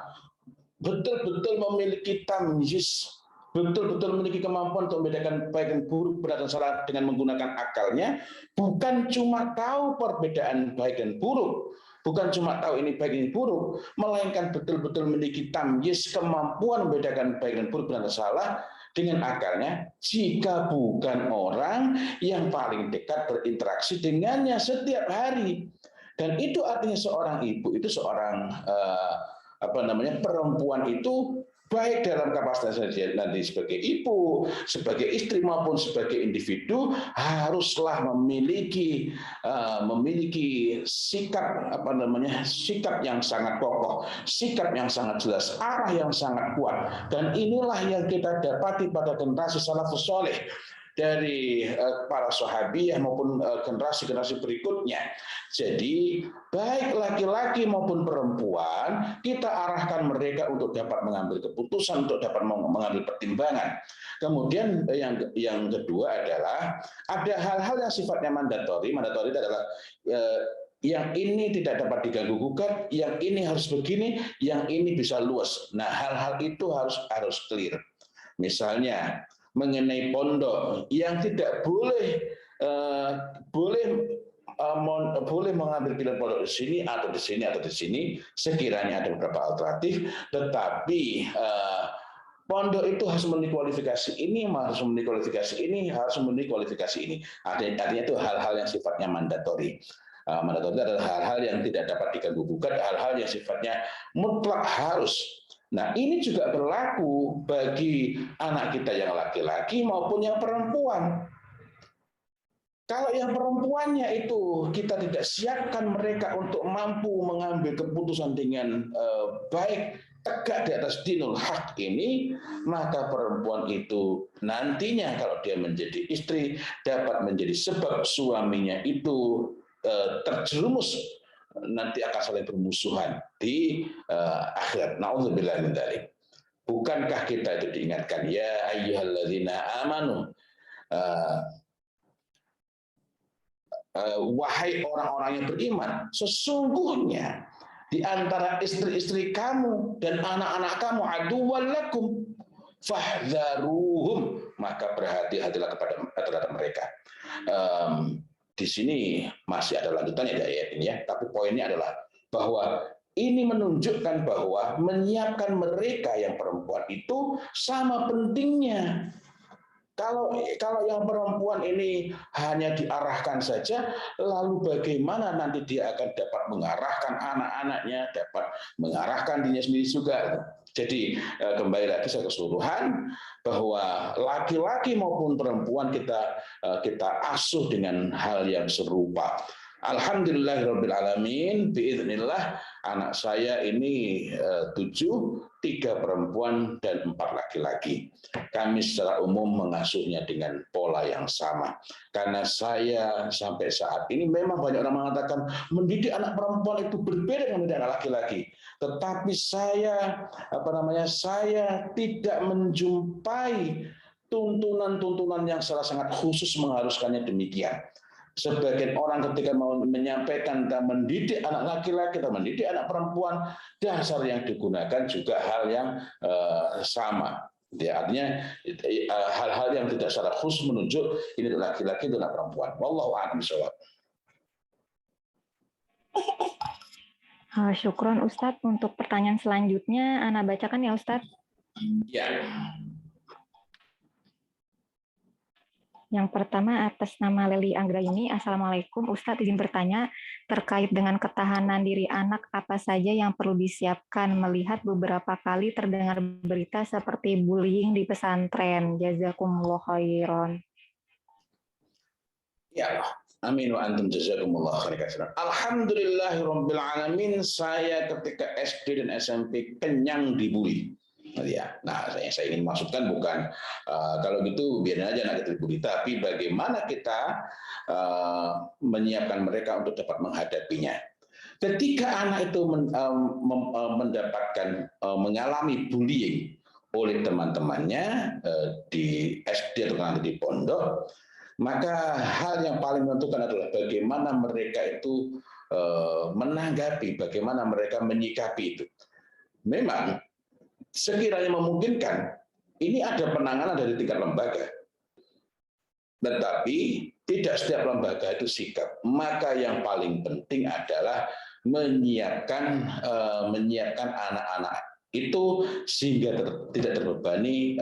Betul-betul memiliki tamyiz, betul-betul memiliki kemampuan untuk membedakan baik dan buruk, benar dan salah dengan menggunakan akalnya, bukan cuma tahu perbedaan baik dan buruk, bukan cuma tahu ini baik ini buruk, melainkan betul-betul memiliki tamyiz, kemampuan membedakan baik dan buruk, benar dan salah dengan akalnya, jika bukan orang yang paling dekat berinteraksi dengannya setiap hari. Dan itu artinya seorang ibu itu seorang perempuan itu baik dalam kapasitasnya nanti sebagai ibu, sebagai istri maupun sebagai individu haruslah memiliki sikap sikap yang sangat kokoh, sikap yang sangat jelas, arah yang sangat kuat. Dan inilah yang kita dapati pada generasi salafus saleh dari para sahabiah maupun generasi-generasi berikutnya. Jadi baik laki-laki maupun perempuan, kita arahkan mereka untuk dapat mengambil keputusan, untuk dapat mengambil pertimbangan. Kemudian yang kedua adalah ada hal-hal yang sifatnya mandatori. Mandatori itu adalah yang ini tidak dapat diganggu gugat, yang ini harus begini, yang ini bisa luas. Nah, hal-hal itu harus clear. Misalnya mengenai pondok yang tidak boleh mengambil pilihan pondok di sini atau di sini atau di sini, sekiranya ada beberapa alternatif, tetapi pondok itu harus memenuhi kualifikasi ini, harus memenuhi kualifikasi ini, harus memenuhi kualifikasi ini. Artinya itu hal-hal yang sifatnya mandatori. Mandatori adalah hal-hal yang tidak dapat diganggu gugat, hal-hal yang sifatnya mutlak harus. Nah, ini juga berlaku bagi anak kita yang laki-laki maupun yang perempuan. Kalau yang perempuannya itu kita tidak siapkan mereka untuk mampu mengambil keputusan dengan baik, tegak di atas dinul haq ini, maka perempuan itu nantinya kalau dia menjadi istri dapat menjadi sebab suaminya itu terjerumus, nanti akan saling bermusuhan di akhirat. Nauzubillah min dzalik. Bukankah kita itu diingatkan ya ayyuhalladzina amanu, wahai orang-orang yang beriman, sesungguhnya di antara istri-istri kamu dan anak-anak kamu aduwwal lakum fahdharuhum, maka berhati-hatilah terhadap mereka. Di sini masih ada lanjutannya di ayat ini ya, tapi poinnya adalah bahwa ini menunjukkan bahwa menyiapkan mereka yang perempuan itu sama pentingnya. Kalau yang perempuan ini hanya diarahkan saja, lalu bagaimana nanti dia akan dapat mengarahkan anak-anaknya, dapat mengarahkan dirinya sendiri juga. Jadi kembali lagi secara keseluruhan bahwa laki-laki maupun perempuan kita asuh dengan hal yang serupa. Alhamdulillahirrabbilalamin, biiznillah anak saya ini 7, 3 perempuan dan 4 laki-laki. Kami secara umum mengasuhnya dengan pola yang sama. Karena saya sampai saat ini memang banyak orang mengatakan mendidik anak perempuan itu berbeda dengan mendidik anak laki-laki. Tetapi saya saya tidak menjumpai tuntunan-tuntunan yang sangat khusus mengharuskannya demikian. Sebagian orang ketika mau menyampaikan tentang mendidik anak laki-laki atau mendidik anak perempuan, dasar yang digunakan juga hal yang sama. Ya, artinya hal-hal yang tidak secara khusus menunjuk ini untuk laki-laki, itu anak perempuan. Wallahu a'lam bishawab. Syukron Ustadz. Untuk pertanyaan selanjutnya, Ana bacakan ya Ustadz. Ya. Yang pertama atas nama Leli Anggraini. Assalamualaikum Ustadz, izin bertanya terkait dengan ketahanan diri anak, apa saja yang perlu disiapkan melihat beberapa kali terdengar berita seperti bullying di pesantren. Jazakumullah khairan. Ya, amin wa antum jazakumullah khairan. Alhamdulillahirabbil alamin, saya ketika SD dan SMP kenyang dibully. Ya, nah saya ingin maksudkan bukan kalau gitu biarin aja anak kita dibully, tapi bagaimana kita menyiapkan mereka untuk dapat menghadapinya. Ketika anak itu mendapatkan mengalami bullying oleh teman-temannya di SD atau nanti di pondok, maka hal yang paling menentukan adalah bagaimana mereka itu menanggapi, bagaimana mereka menyikapi itu. Memang sekiranya memungkinkan, ini ada penanganan dari tingkat lembaga. Tetapi tidak setiap lembaga itu sikap. Maka yang paling penting adalah menyiapkan anak-anak itu sehingga tidak terbebani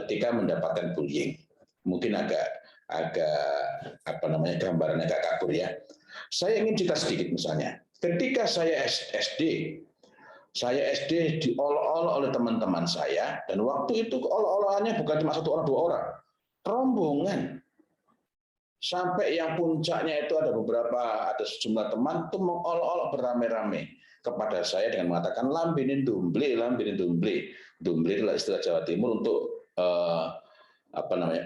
ketika mendapatkan bullying. Mungkin agak gambarannya agak kabur ya. Saya ingin cerita sedikit misalnya. Ketika saya SD diolok-olok oleh teman-teman saya, dan waktu itu olok-olokannya bukan cuma 1 orang 2 orang, rombongan. Sampai yang puncaknya itu ada sejumlah teman itu mengolok-olok beramai-ramai kepada saya dengan mengatakan lambinin dumble. Dumble adalah istilah Jawa Timur untuk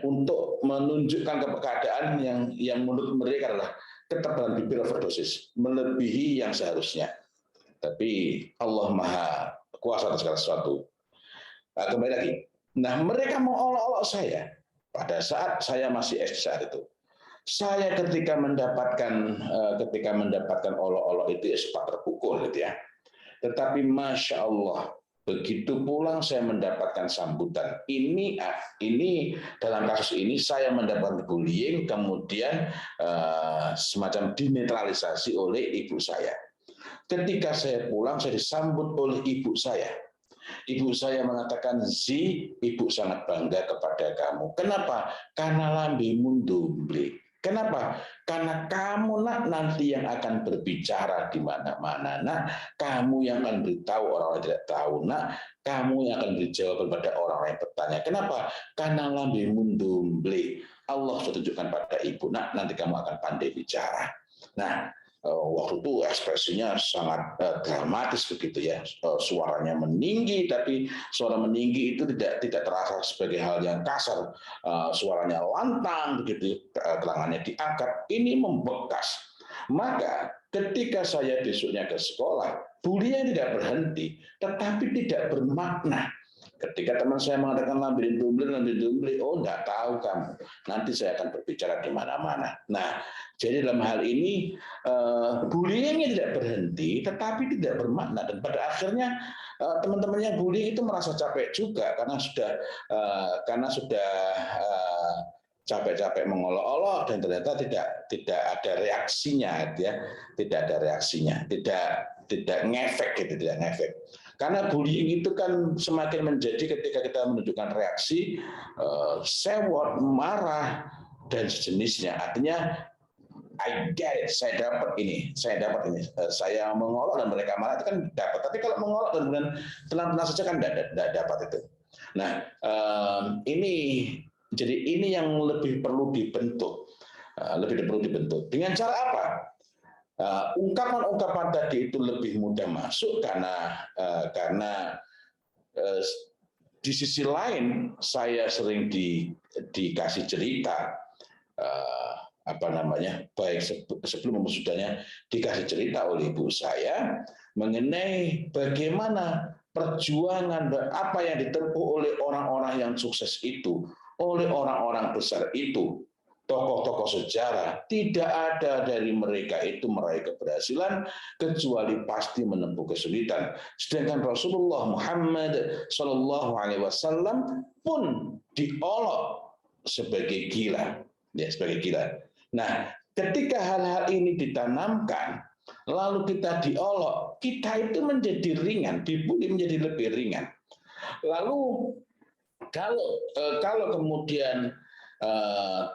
untuk menunjukkan keadaan yang menurut mereka adalah ketebalan bibir overdosis, melebihi yang seharusnya. Tapi Allah Maha Kuasa atas segala sesuatu. Nah, kembali lagi. Nah, mereka mengolok-olok saya pada saat saya masih SD saat itu. Saya ketika mendapatkan olok-olok itu ya sempat terpukul gitu ya. Tetapi Masya Allah, begitu pulang saya mendapatkan sambutan. Ini dalam kasus ini saya mendapatkan bullying, kemudian semacam dinetralisasi oleh ibu saya. Ketika saya pulang, saya disambut oleh ibu saya. Ibu saya mengatakan, Zi, ibu sangat bangga kepada kamu. Kenapa? Karena lambemu dumble. Kenapa? Karena kamu nanti yang akan berbicara di mana-mana. Kamu yang akan beritahu orang-orang tidak tahu. Kamu yang akan berjawab kepada orang-orang yang bertanya. Kenapa? Karena lambemu dumble. Allah sudah tunjukkan pada ibu, nanti kamu akan pandai bicara. Nah, waktu itu ekspresinya sangat dramatis begitu ya, suaranya meninggi, tapi suara meninggi itu tidak terasa sebagai hal yang kasar, suaranya lantang begitu, gelangannya diangkat, ini membekas. Maka ketika saya besoknya ke sekolah, bullying tidak berhenti, tetapi tidak bermakna. Ketika teman saya mengatakan lambinin dumble, oh enggak tahu kamu, nanti saya akan berbicara di mana-mana. Nah, jadi dalam hal ini bullyingnya tidak berhenti, tetapi tidak bermakna, dan pada akhirnya teman-temannya bullying itu merasa capek juga karena sudah capek-capek mengolok-olok dan ternyata tidak ada reaksinya, ya, tidak ada reaksinya, tidak ngefek gitu, tidak ngefek. Karena bullying itu kan semakin menjadi ketika kita menunjukkan reaksi sewot, marah dan sejenisnya. Artinya I get it, saya dapat ini, saya mengolok dan mereka marah itu kan dapat. Tapi kalau mengolok dan kemudian tenang-tenang saja kan tidak dapat itu. Nah, ini yang lebih perlu dibentuk. lebih perlu dibentuk. Dengan cara apa? Ungkapan-ungkapan tadi itu lebih mudah masuk karena di sisi lain saya sering dikasih cerita baik sebelum sudahnya dikasih cerita oleh ibu saya mengenai bagaimana perjuangan dan apa yang ditempuh oleh orang-orang yang sukses itu, oleh orang-orang besar itu, tokoh-tokoh sejarah. Tidak ada dari mereka itu meraih keberhasilan kecuali pasti menempuh kesulitan. Sedangkan Rasulullah Muhammad SAW pun diolok sebagai gila, ya, sebagai gila. Nah, ketika hal-hal ini ditanamkan, lalu kita diolok, kita itu menjadi ringan, dibully menjadi lebih ringan. Lalu kalau kemudian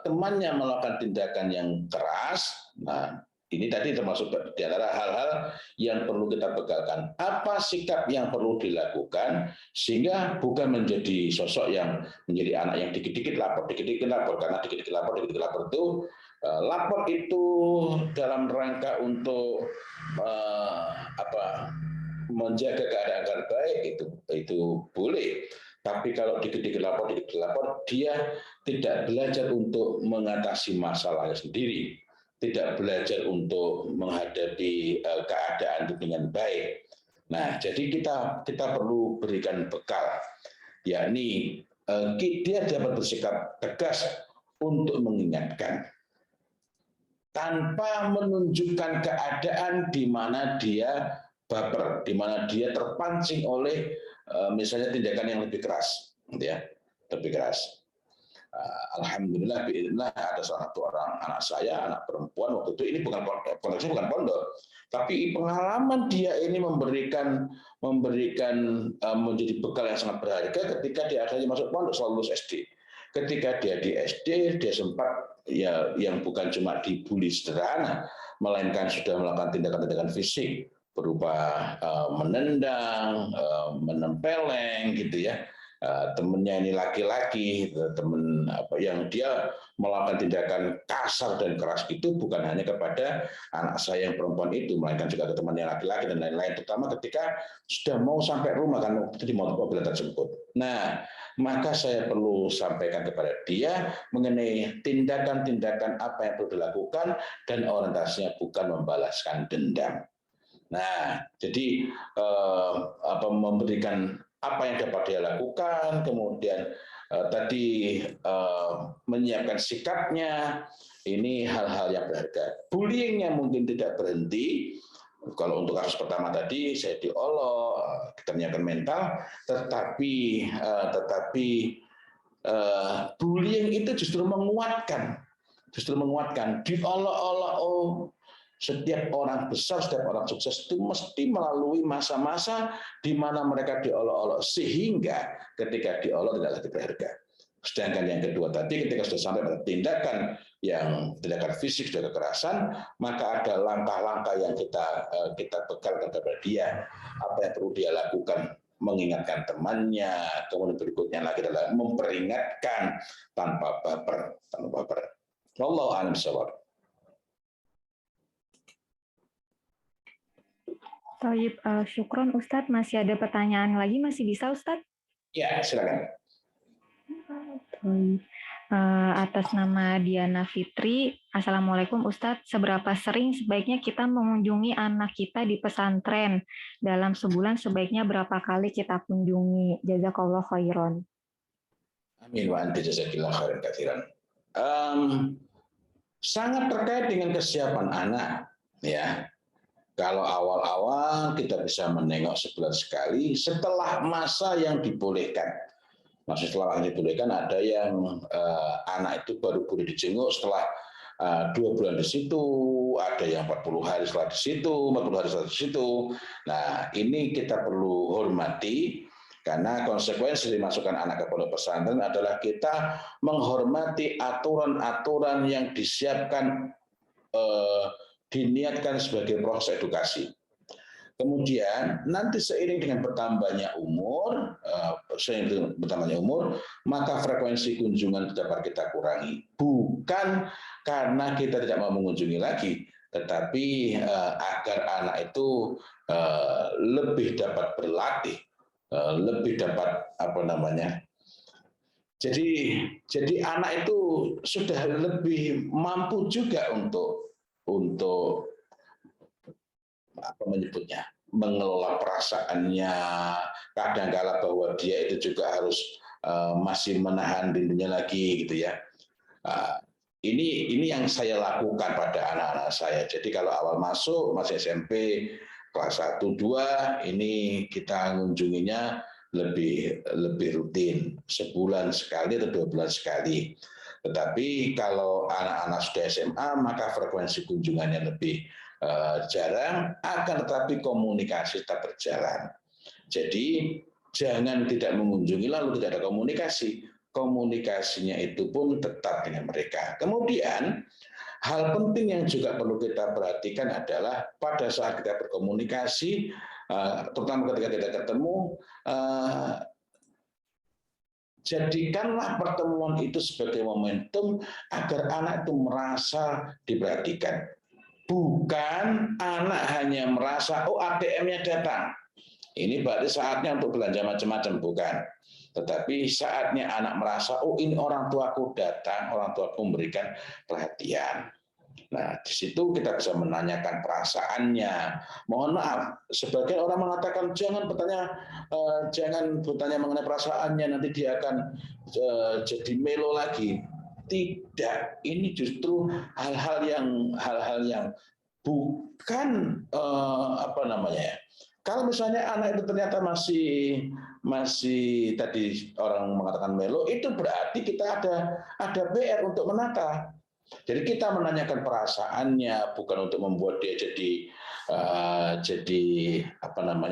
temannya melakukan tindakan yang keras, nah ini tadi termasuk di antara hal-hal yang perlu kita bekalkan. Apa sikap yang perlu dilakukan sehingga bukan menjadi sosok yang menjadi anak yang dikit-dikit lapor, karena dikit-dikit lapor itu lapor itu dalam rangka untuk menjaga keadaan agar baik itu boleh. Tapi kalau dikit-dikit lapor, dia tidak belajar untuk mengatasi masalahnya sendiri, tidak belajar untuk menghadapi keadaan itu dengan baik. Nah, jadi kita perlu berikan bekal, yakni dia dapat bersikap tegas untuk mengingatkan, tanpa menunjukkan keadaan di mana dia baper, di mana dia terpancing oleh misalnya tindakan yang lebih keras, ya, lebih keras. Alhamdulillah, ada salah satu anak saya, anak perempuan waktu itu, ini bukan pondok, tapi pengalaman dia ini memberikan menjadi bekal yang sangat berharga ketika dia akhirnya masuk pondok setelah lulus SD. Ketika dia di SD, dia sempat ya yang bukan cuma dibully sederhana, melainkan sudah melakukan tindakan-tindakan fisik berupa menendang, menempeleng gitu ya. Temennya ini laki-laki, temen yang dia melakukan tindakan kasar dan keras itu bukan hanya kepada anak saya yang perempuan itu, melainkan juga ke temannya laki-laki dan lain-lain, terutama ketika sudah mau sampai rumah kan itu di mobil tersebut. Nah, maka saya perlu sampaikan kepada dia mengenai tindakan-tindakan apa yang perlu dilakukan dan orientasinya bukan membalaskan dendam. Nah, jadi memberikan apa yang dapat dia lakukan, kemudian tadi menyiapkan sikapnya, ini hal-hal yang berharga. Bullying-nya mungkin tidak berhenti. Kalau untuk kasus pertama tadi saya diolok, kita menyiapkan mental, tetapi bullying itu justru menguatkan, diolok-olok. Setiap orang besar, setiap orang sukses itu mesti melalui masa-masa di mana mereka diolok-olok, sehingga ketika diolok tidak lagi berharga. Sedangkan yang kedua tadi, ketika sudah sampai pada tindakan fisik, sudah kekerasan, maka ada langkah-langkah yang kita bekalkan kepada dia, apa yang perlu dia lakukan, mengingatkan temannya, kemudian berikutnya lagi adalah memperingatkan tanpa baper. Wallahu a'lam bishawab. Taib, syukron Ustadz. Masih ada pertanyaan lagi? Masih bisa Ustadz? Ya, silakan. Atas nama Diana Fitri, Assalamualaikum Ustadz. Seberapa sering sebaiknya kita mengunjungi anak kita di pesantren? Dalam sebulan sebaiknya berapa kali kita kunjungi? Jazakallah khairan. Amin wa anti jazakillah khairan katsiran. Sangat terkait dengan kesiapan anak, ya. Kalau awal-awal kita bisa menengok sebulan sekali setelah masa yang dibolehkan. Maksud setelah yang dibolehkan ada yang anak itu baru boleh dijenguk setelah 2 bulan di situ, ada yang 40 hari setelah di situ, 40 hari setelah di situ. Nah, ini kita perlu hormati karena konsekuensi dimasukkan anak ke pondok pesantren adalah kita menghormati aturan-aturan yang disiapkan diniatkan sebagai proses edukasi. Kemudian nanti seiring dengan bertambahnya umur, maka frekuensi kunjungan dapat kita kurangi. Bukan karena kita tidak mau mengunjungi lagi, tetapi agar anak itu lebih dapat berlatih, lebih dapat jadi anak itu sudah lebih mampu juga untuk mengelola perasaannya, kadang-kala bahwa dia itu juga harus masih menahan dirinya lagi gitu ya. Ini yang saya lakukan pada anak-anak saya. Jadi kalau awal masuk masih SMP kelas 1, 2 ini kita mengunjunginya lebih rutin, sebulan sekali atau 2 bulan sekali. Tetapi kalau anak-anak sudah SMA maka frekuensi kunjungannya lebih jarang, akan tetapi komunikasi tetap berjalan. Jadi jangan tidak mengunjungi lalu tidak ada komunikasi. Komunikasinya itu pun tetap dengan mereka. Kemudian hal penting yang juga perlu kita perhatikan adalah pada saat kita berkomunikasi, terutama ketika kita ketemu, jadikanlah pertemuan itu sebagai momentum agar anak itu merasa diperhatikan. Bukan anak hanya merasa, oh ATM-nya datang. Ini berarti saatnya untuk belanja macam-macam, bukan. Tetapi saatnya anak merasa, oh ini orang tuaku datang, orang tuaku memberikan perhatian. Nah, di situ kita bisa menanyakan perasaannya. Mohon maaf, sebagian orang mengatakan jangan bertanya mengenai perasaannya, nanti dia akan jadi melo lagi. Tidak, ini justru hal-hal yang bukan Kalau misalnya anak itu ternyata masih tadi orang mengatakan melo, itu berarti kita ada PR untuk menata. Jadi kita menanyakan perasaannya bukan untuk membuat dia jadi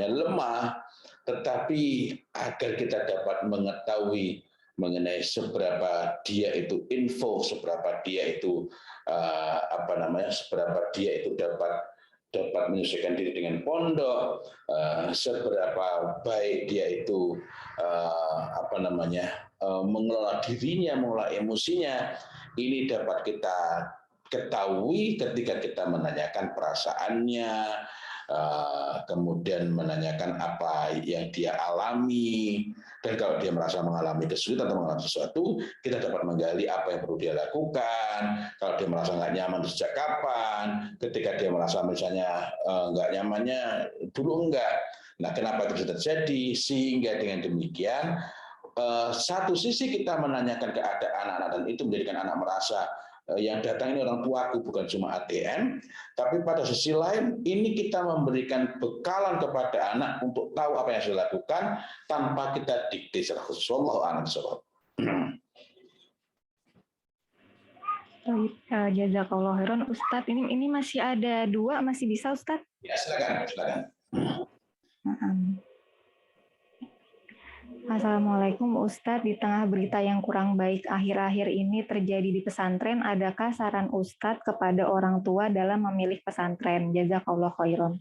lemah, tetapi agar kita dapat mengetahui mengenai seberapa dia itu info, seberapa dia itu dapat menyesuaikan diri dengan pondok, seberapa baik dia itu mengelola dirinya, mengelola emosinya. Ini dapat kita ketahui ketika kita menanyakan perasaannya, kemudian menanyakan apa yang dia alami, dan kalau dia merasa mengalami kesulitan atau mengalami sesuatu, kita dapat menggali apa yang perlu dia lakukan. Kalau dia merasa nggak nyaman sejak kapan, ketika dia merasa misalnya nggak nyamannya dulu enggak. Nah, kenapa itu terjadi? Sehingga dengan demikian, satu sisi kita menanyakan keadaan anak dan itu menjadikan anak merasa yang datang ini orang tuaku bukan cuma ATM, tapi pada sisi lain ini kita memberikan bekalan kepada anak untuk tahu apa yang harus dilakukan tanpa kita dikte secara khusus. Wallahu a'lam bishawab. Jazakallah khairan Ustadz. Ini masih ada 2, masih bisa Ustadz? Ya, silakan. Assalamualaikum Ustadz, di tengah berita yang kurang baik akhir-akhir ini terjadi di pesantren, adakah saran Ustadz kepada orang tua dalam memilih pesantren? Jazakallah khairan.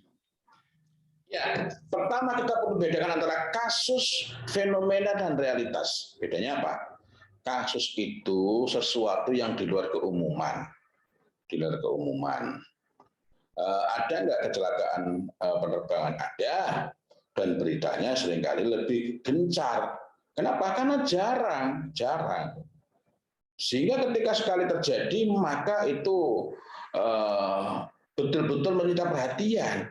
Ya, pertama kita perlu bedakan antara kasus, fenomena, dan realitas. Bedanya apa? Kasus itu sesuatu yang di luar keumuman. Ada nggak kecelakaan penerbangan? Ada. Dan beritanya seringkali lebih gencar. Kenapa? Karena jarang. Sehingga ketika sekali terjadi, maka itu betul-betul menyita perhatian.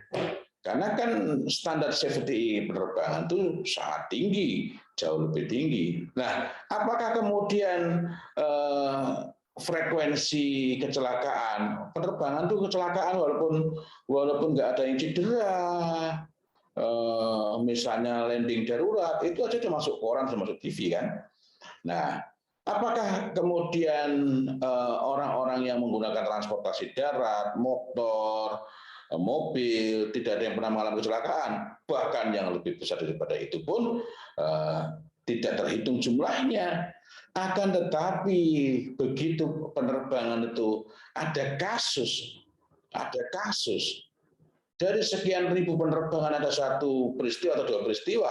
Karena kan standar safety penerbangan itu sangat tinggi, jauh lebih tinggi. Nah, apakah kemudian frekuensi kecelakaan penerbangan itu kecelakaan walaupun nggak ada yang cedera, misalnya landing darurat, itu aja sudah masuk koran, sudah masuk TV kan. Nah, apakah kemudian orang-orang yang menggunakan transportasi darat, motor, mobil, tidak ada yang pernah mengalami kecelakaan? Bahkan yang lebih besar daripada itu pun tidak terhitung jumlahnya. Akan tetapi begitu penerbangan itu ada kasus Dari sekian ribu penerbangan ada satu peristiwa atau dua peristiwa.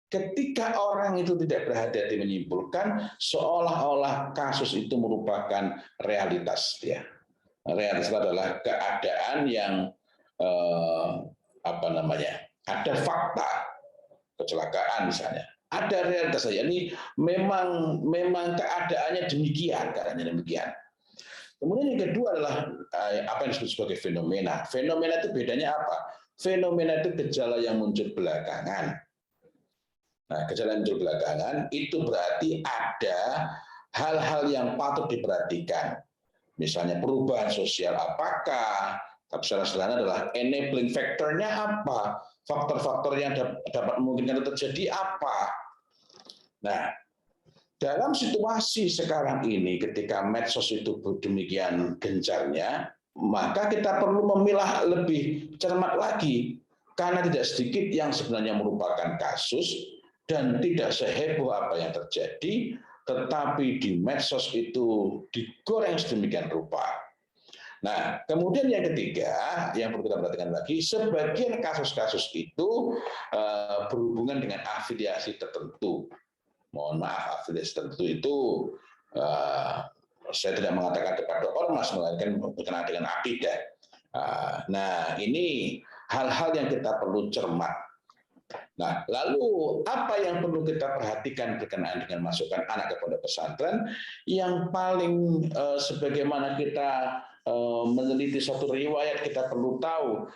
Ketika orang itu tidak berhati-hati menyimpulkan, seolah-olah kasus itu merupakan realitas dia. Realitas adalah keadaan yang ada fakta kecelakaan misalnya. Ada realitas saja. Ini memang keadaannya demikian, Kemudian yang kedua adalah apa yang disebut sebagai fenomena. Fenomena itu bedanya apa? Fenomena itu gejala yang muncul belakangan. Nah, gejala yang muncul belakangan itu berarti ada hal-hal yang patut diperhatikan. Misalnya perubahan sosial apakah, tapi secara sederhana adalah enabling factor-nya apa, faktor-faktor yang dapat memungkinkan itu terjadi apa. Nah, dalam situasi sekarang ini ketika medsos itu demikian gencarnya, maka kita perlu memilah lebih cermat lagi karena tidak sedikit yang sebenarnya merupakan kasus dan tidak seheboh apa yang terjadi, tetapi di medsos itu digoreng sedemikian rupa. Nah, kemudian yang ketiga yang perlu kita perhatikan lagi, sebagian kasus-kasus itu berhubungan dengan afiliasi tertentu. Mohon maaf, afiliasi tertentu itu saya tidak mengatakan kepada ormas, melainkan berkenaan dengan akidah. Nah, ini hal-hal yang kita perlu cermat. Nah, lalu apa yang perlu kita perhatikan berkenaan dengan masukkan anak ke pondok pesantren? Yang paling sebagaimana kita meneliti satu riwayat, kita perlu tahu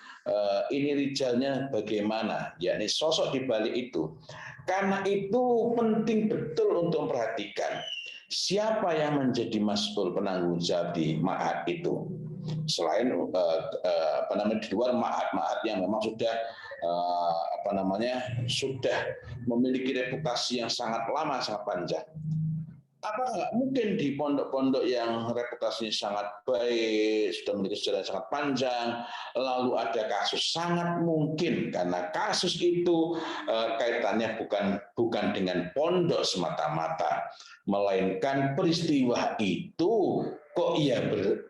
ini rijalnya bagaimana, yakni sosok di balik itu. Karena itu penting betul untuk memperhatikan siapa yang menjadi mas'ul penanggung jawab di ma'had itu. Selain di luar ma'had yang memang sudah sudah memiliki reputasi yang sangat lama, sangat panjang. Apa nggak mungkin di pondok-pondok yang reputasinya sangat baik, sudah memiliki sejarah yang sangat panjang, lalu ada kasus? Sangat mungkin, karena kasus itu kaitannya bukan dengan pondok semata-mata, melainkan peristiwa itu kok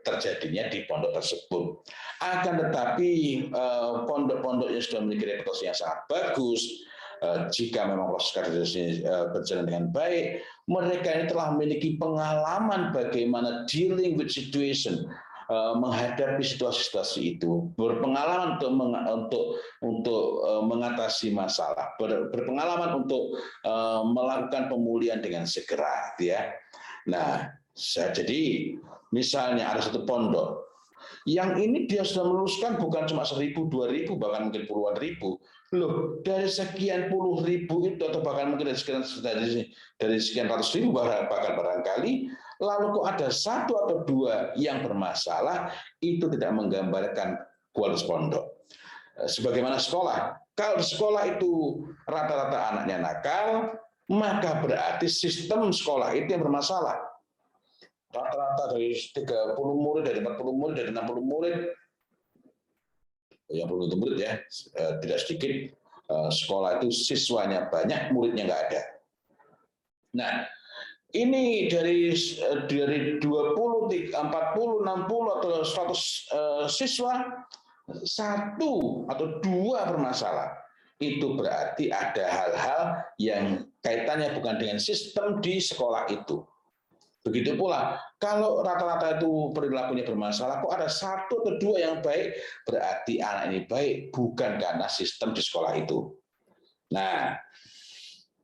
terjadinya di pondok tersebut. Akan tetapi pondok-pondok yang sudah memiliki reputasi yang sangat bagus, jika memang proses kaderisasi berjalan dengan baik, mereka ini telah memiliki pengalaman bagaimana dealing with situation, menghadapi situasi-situasi itu, berpengalaman untuk mengatasi masalah, berpengalaman untuk melakukan pemulihan dengan segera, ya. Nah, jadi misalnya ada satu pondok yang ini dia sudah meluluskan bukan cuma 1.000, 2.000, bahkan mungkin puluhan ribu. Loh, dari sekian puluh ribu itu, atau bahkan mungkin dari sekian ratus ribu bahkan barangkali, lalu kok ada satu atau dua yang bermasalah, itu tidak menggambarkan kualitas pondok. Sebagaimana sekolah, kalau di sekolah itu rata-rata anaknya nakal, maka berarti sistem sekolah itu yang bermasalah. Rata-rata dari 30 murid, dari 40 murid, dari 60 murid, yang perlu murid ya, tidak sedikit sekolah itu siswanya banyak, muridnya nggak ada. Nah, ini dari 20, 40, 60 atau 100 siswa, satu atau dua bermasalah. Itu berarti ada hal-hal yang kaitannya bukan dengan sistem di sekolah itu. Begitu pula, kalau rata-rata itu perilakunya bermasalah, kok ada satu atau dua yang baik, berarti anak ini baik, bukan karena sistem di sekolah itu. Nah,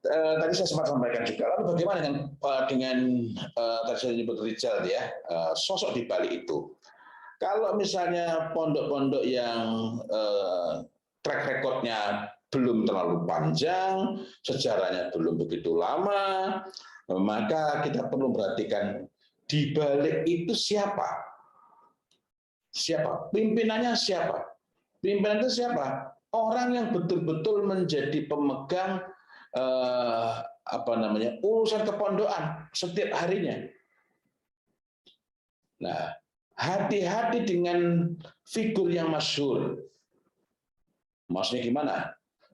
tadi saya sempat sampaikan juga, lalu bagaimana dengan tadi saya menyebut rijal ya, sosok di balik itu. Kalau misalnya pondok-pondok yang track record-nya belum terlalu panjang, sejarahnya belum begitu lama, maka kita perlu perhatikan di balik itu siapa? Siapa? Pimpinannya siapa? Pimpinan itu siapa? Orang yang betul-betul menjadi pemegang urusan kepondokan setiap harinya. Nah, hati-hati dengan figur yang masyhur. Maksudnya gimana?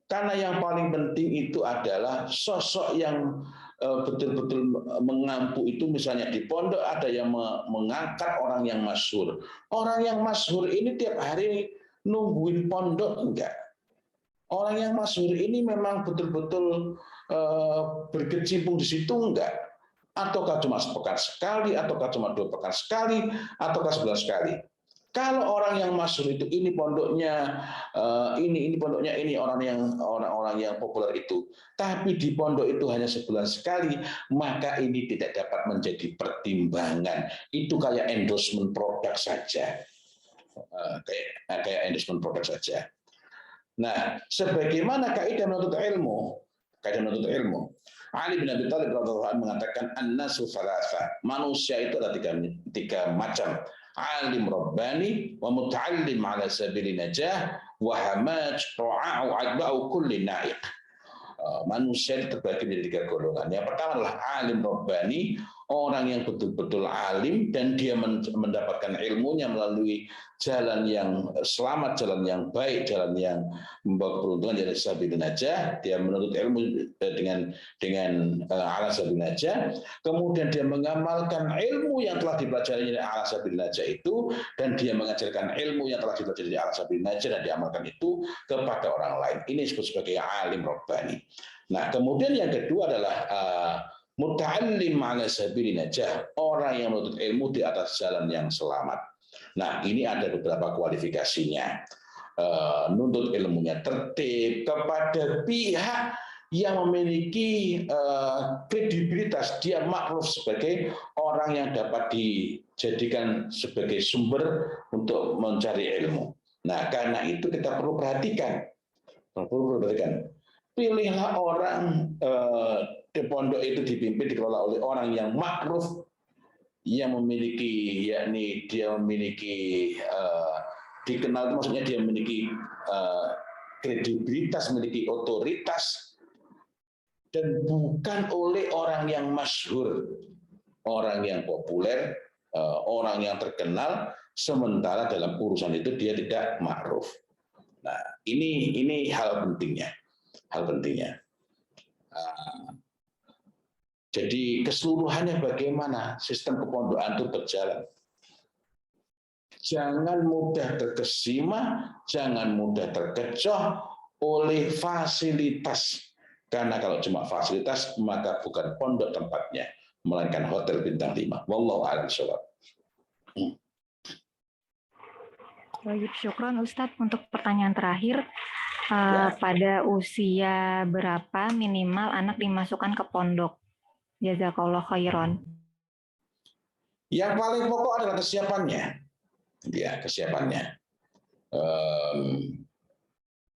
Karena yang paling penting itu adalah sosok yang betul-betul mengampu itu. Misalnya di pondok ada yang mengangkat orang yang masyhur. Orang yang masyhur ini tiap hari nungguin pondok enggak. Orang yang masyhur ini memang betul-betul berkecimpung di situ enggak? Ataukah cuma sepekan sekali, ataukah cuma 2 pekan sekali, ataukah sebulan sekali? Kalau orang yang masyhur itu ini pondoknya ini pondoknya ini orang-orang yang populer itu, tapi di pondok itu hanya sebulan sekali, maka ini tidak dapat menjadi pertimbangan. Itu kayak endorsement produk saja, kayak endorsement produk saja. Nah, sebagaimana kaidah menuntut ilmu, Ali bin Abi Thalib radhiyallahu anhu mengatakan an-nasu thalatha. Manusia itu ada tiga macam. Alim rabbani wa muta'allim ala sabili najah wa hamaj ra'a'u adba'u kulli na'iq. Manusia terbagi menjadi 3 golongan. Yang pertama adalah alim rabbani, orang yang betul-betul alim dan dia mendapatkan ilmunya melalui jalan yang selamat, jalan yang baik, jalan yang membawa keberuntungan dari sabilin najah. Dia menuntut ilmu dengan ala sabilin najah. Kemudian dia mengamalkan ilmu yang telah dipelajari dari ala sabilin najah itu, dan dia mengajarkan ilmu yang telah dipelajari dari ala sabilin najah dan diamalkan itu kepada orang lain. Ini disebut sebagai alim rabbani. Nah, kemudian yang kedua adalah muta'allim ala sabilin najah, orang yang menuntut ilmu di atas jalan yang selamat. Nah, ini ada beberapa kualifikasinya. Nuntut ilmunya tertib kepada pihak yang memiliki kredibilitas, dia makruf sebagai orang yang dapat dijadikan sebagai sumber untuk mencari ilmu. Nah, karena itu kita perlu perhatikan. Pilihlah orang di pondok itu dipimpin, dikelola oleh orang yang makruf, yang memiliki, yakni dia memiliki dikenal, maksudnya dia memiliki kredibilitas, memiliki otoritas, dan bukan oleh orang yang masyhur, orang yang populer, orang yang terkenal, sementara dalam urusan itu dia tidak makruf. Nah, ini hal pentingnya. Jadi keseluruhannya bagaimana sistem kepondokan itu berjalan. Jangan mudah terkesima, jangan mudah terkecoh oleh fasilitas. Karena kalau cuma fasilitas, maka bukan pondok tempatnya, melainkan hotel bintang 5. Wallahu a'lam bishawab. Baik, syukron Ustadz. Untuk pertanyaan terakhir, pada usia berapa minimal anak dimasukkan ke pondok? Jazakallah khairan. Yang paling pokok adalah kesiapannya. Ya, kesiapannya.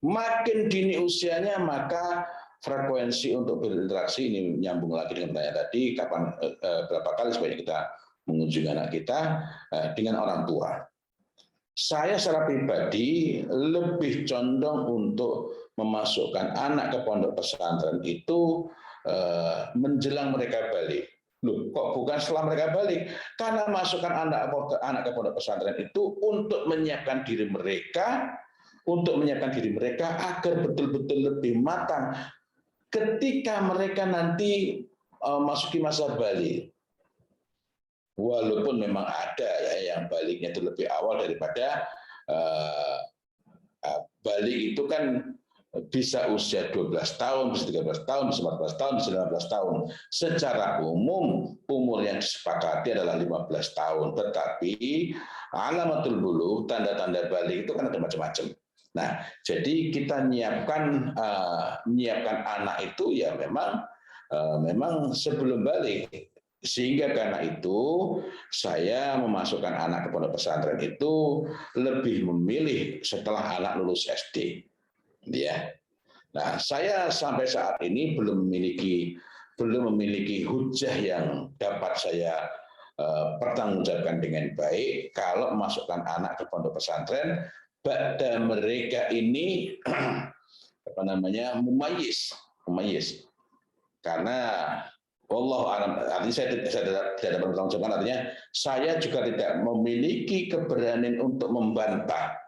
Makin dini usianya, maka frekuensi untuk berinteraksi, ini nyambung lagi dengan pertanyaan tadi, berapa kali sebaiknya kita mengunjungi anak kita dengan orang tua. Saya secara pribadi lebih condong untuk memasukkan anak ke pondok pesantren itu menjelang mereka balik. Loh, kok bukan setelah mereka balik? Karena masukkan anak ke pondok pesantren itu untuk menyiapkan diri mereka, agar betul-betul lebih matang ketika mereka nanti masuki masa balik. Walaupun memang ada ya yang baliknya itu lebih awal daripada balik itu kan bisa usia 12 tahun, bisa 13 tahun, bisa 14 tahun, bisa 15 tahun. Secara umum umur yang disepakati adalah 15 tahun. Tetapi alamatul bulughh, tanda-tanda balik itu kan ada macam-macam. Nah, jadi kita menyiapkan anak itu ya memang sebelum balik. Sehingga karena itu saya memasukkan anak ke pondok pesantren itu lebih memilih setelah anak lulus SD. Ya. Nah, saya sampai saat ini belum memiliki hujah yang dapat saya pertanggungjawabkan dengan baik kalau memasukkan anak ke pondok pesantren pada mereka ini mumayyiz. Karena wallahu a'lam, artinya saya tidak dapat bertanggung artinya saya juga tidak memiliki keberanian untuk membantah.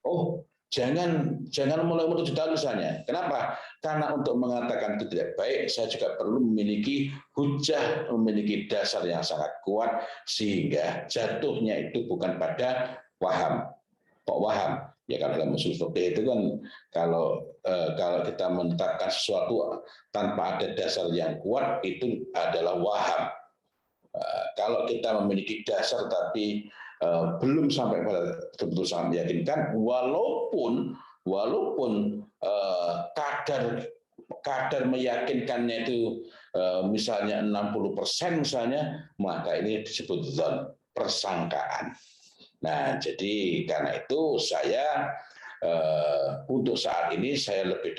Oh, jangan mulai umur 7 tahun misalnya. Kenapa? Karena untuk mengatakan itu tidak baik, saya juga perlu memiliki hujah, memiliki dasar yang sangat kuat sehingga jatuhnya itu bukan pada waham. Kok waham? Ya kalau dalam usul fikih itu kan kalau kita menetapkan sesuatu tanpa ada dasar yang kuat itu adalah waham. Kalau kita memiliki dasar tapi belum sampai pada betul-betul sangat meyakinkan, walaupun kadar meyakinkannya itu misalnya 60% misalnya, maka ini disebut dzan, persangkaan. Nah, jadi karena itu saya untuk saat ini saya lebih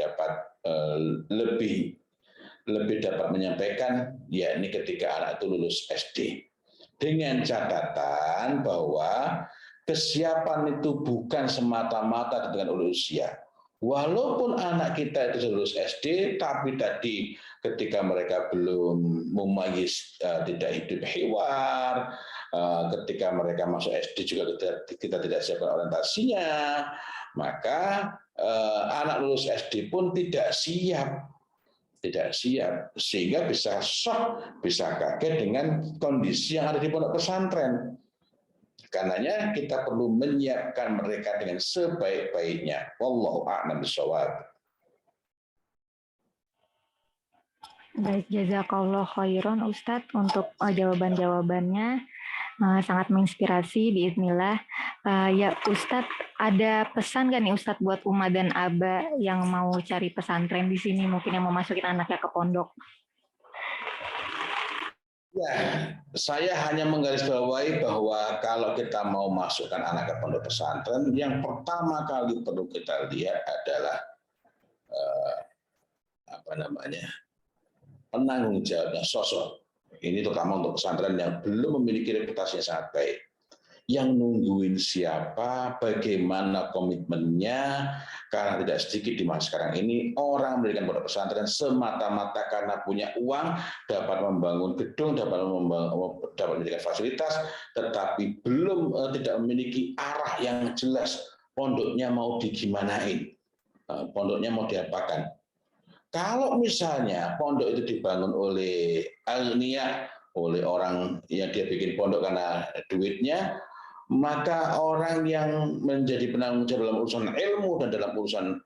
dapat menyampaikan, yakni ketika anak itu lulus SD, dengan catatan bahwa kesiapan itu bukan semata-mata dengan usia. Walaupun anak kita itu lulus SD, tapi tadi ketika mereka belum mumayyiz, tidak hidup hiwar, ketika mereka masuk SD juga kita tidak siapkan orientasinya, maka anak lulus SD pun tidak siap, sehingga bisa shock, bisa kaget dengan kondisi yang ada di pondok pesantren. Karenanya kita perlu menyiapkan mereka dengan sebaik-baiknya. Wallahu a'lam bishawab. Baik, jazakallah khairan Ustadz untuk jawaban-jawabannya. Sangat menginspirasi, biiznillah. Ya Ustadz, ada pesan nggak nih Ustadz buat Uma dan Aba yang mau cari pesantren di sini, mungkin yang mau masukin anaknya ke pondok? Ya, saya hanya menggarisbawahi bahwa kalau kita mau masukkan anak ke pondok pesantren, yang pertama kali perlu kita lihat adalah penanggung jawabnya, sosok. Ini terutama untuk pesantren yang belum memiliki reputasi yang sangat baik. Yang nungguin siapa, bagaimana komitmennya, karena tidak sedikit di masa sekarang ini orang mendirikan pondok pesantren semata-mata karena punya uang, dapat membangun gedung, dapat mendirikan fasilitas, tetapi belum tidak memiliki arah yang jelas pondoknya mau digimanain, pondoknya mau diapakan. Kalau misalnya pondok itu dibangun oleh agniya, oleh orang yang dia bikin pondok karena duitnya, maka orang yang menjadi penanggung jawab dalam urusan ilmu dan dalam urusan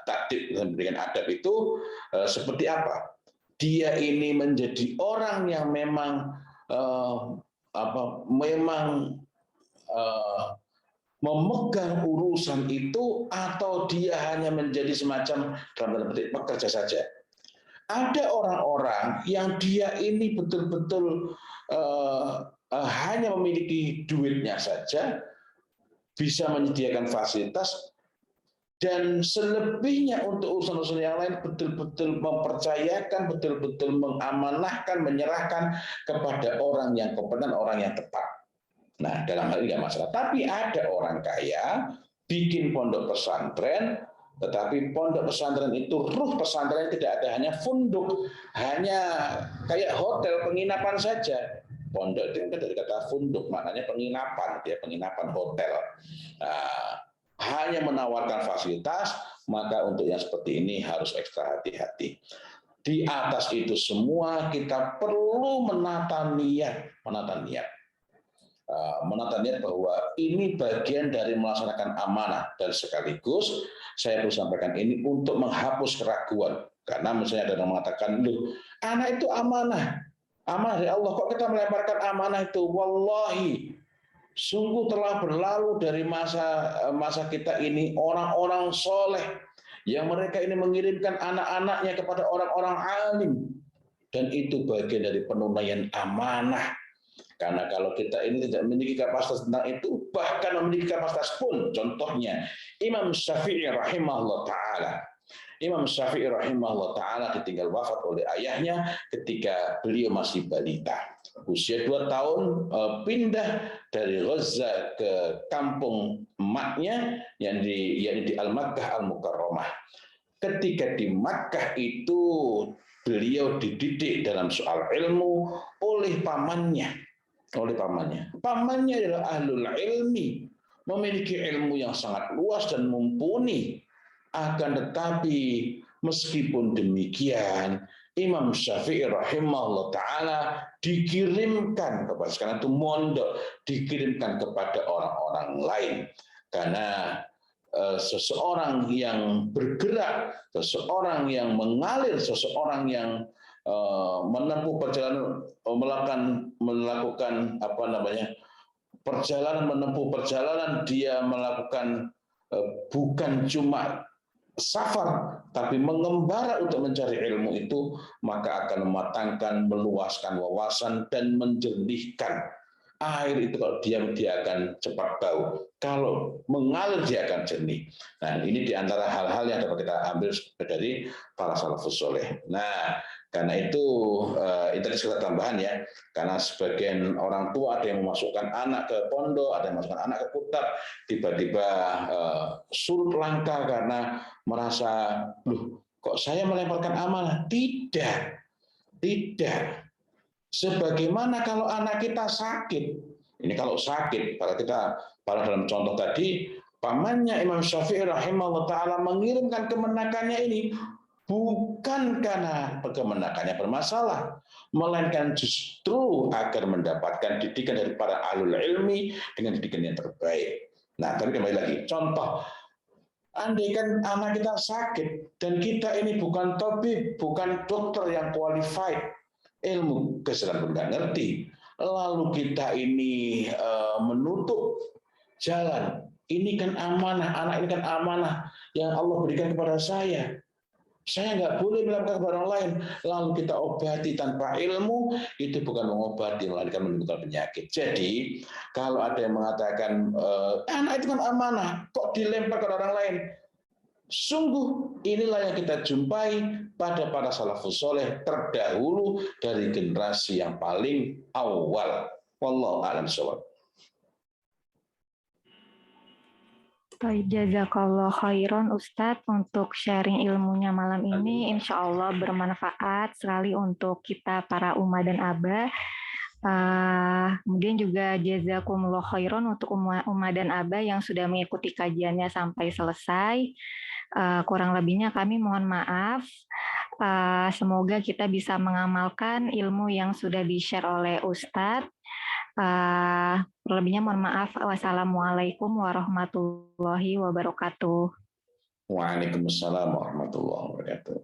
takdir dan pendidikan adab itu seperti apa? Dia ini menjadi orang yang memang memegang urusan itu, atau dia hanya menjadi semacam dalam tanda petik pekerja saja. Ada orang-orang yang dia ini betul-betul hanya memiliki duitnya saja, bisa menyediakan fasilitas, dan selebihnya untuk urusan-urusan yang lain betul-betul mempercayakan, betul-betul mengamanahkan, menyerahkan kepada orang yang kompeten, orang yang tepat. Nah, dalam hal ini nggak masalah. Tapi ada orang kaya bikin pondok pesantren, tetapi pondok pesantren itu, ruh pesantren tidak ada hanya funduk, hanya kayak hotel penginapan saja. Pondok itu dari kata funduk, maknanya penginapan, ya, penginapan hotel. Nah, hanya menawarkan fasilitas, maka untuk yang seperti ini harus ekstra hati-hati. Di atas itu semua kita perlu menata niat bahwa ini bagian dari melaksanakan amanah, dan sekaligus saya perlu sampaikan ini untuk menghapus keraguan. Karena misalnya ada yang mengatakan, loh, anak itu amanah dari Allah, kok kita melemparkan amanah itu? Wallahi, sungguh telah berlalu dari masa kita ini orang-orang soleh yang mereka ini mengirimkan anak-anaknya kepada orang-orang alim, dan itu bagian dari penunaian amanah. Karena kalau kita ini tidak memiliki kapasitas tentang itu, bahkan memiliki kapasitas pun, contohnya Imam Syafi'i rahimahullah ta'ala ditinggal wafat oleh ayahnya ketika beliau masih balita. Usia 2 tahun pindah dari Gaza ke kampung emaknya yang di Al-Makkah Al-Mukarramah. Ketika di Makkah itu beliau dididik dalam soal ilmu oleh pamannya. Pamannya adalah ahlul ilmi, memiliki ilmu yang sangat luas dan mumpuni. Akan tetapi meskipun demikian, Imam Syafi'i rahimahullah ta'ala dikirimkan kepada, sekarang itu mondok, dikirimkan kepada orang-orang lain. Karena seseorang yang bergerak, seseorang yang mengalir, seseorang yang menempuh perjalanan, melakukan apa namanya, menempuh perjalanan, dia melakukan bukan cuma safar, tapi mengembara untuk mencari ilmu itu, maka akan mematangkan, meluaskan wawasan, dan menjernihkan. Air itu kalau diam dia akan cepat bau, kalau mengalir dia akan jernih. Nah, ini diantara hal-hal yang dapat kita ambil dari para salafus soleh. Nah, karena itu sekedar tambahan ya, karena sebagian orang tua ada yang memasukkan anak ke pondok, ada yang memasukkan anak ke kutab, tiba-tiba surut langkah karena merasa, loh kok saya melemparkan amanah? Tidak. Sebagaimana kalau anak kita sakit, ini kalau sakit, pada dalam contoh tadi, pamannya Imam Syafi'i rahimahullah ta'ala mengirimkan kemenakannya ini bukan karena kemenakannya bermasalah, melainkan justru agar mendapatkan didikan dari para ahlul ilmi dengan didikan yang terbaik. Nah, tapi kembali lagi, contoh, andaikan anak kita sakit dan kita ini bukan tabib, bukan dokter yang qualified, ilmu kesehatan pun nggak ngerti, lalu kita ini menutup jalan. Ini kan amanah, anak ini kan amanah yang Allah berikan kepada saya. Saya nggak boleh melakukan kepada orang lain. Lalu kita obati tanpa ilmu, itu bukan mengobati, melainkan menimbulkan penyakit. Jadi, kalau ada yang mengatakan, anak itu kan amanah, kok dilempar ke orang lain? Sungguh inilah yang kita jumpai pada para salafus soleh terdahulu dari generasi yang paling awal. Wallahu a'lam bishawab. Jazakallah khairan Ustadz untuk sharing ilmunya malam ini. Insya Allah bermanfaat sekali untuk kita para Umma dan Aba. Kemudian juga jazakumullah khairan untuk Umma dan Aba yang sudah mengikuti kajiannya sampai selesai. Kurang lebihnya kami mohon maaf. Semoga kita bisa mengamalkan ilmu yang sudah di-share oleh Ustadz. Lebihnya mohon maaf. Wassalamualaikum warahmatullahi wabarakatuh. Waalaikumsalam warahmatullahi wabarakatuh.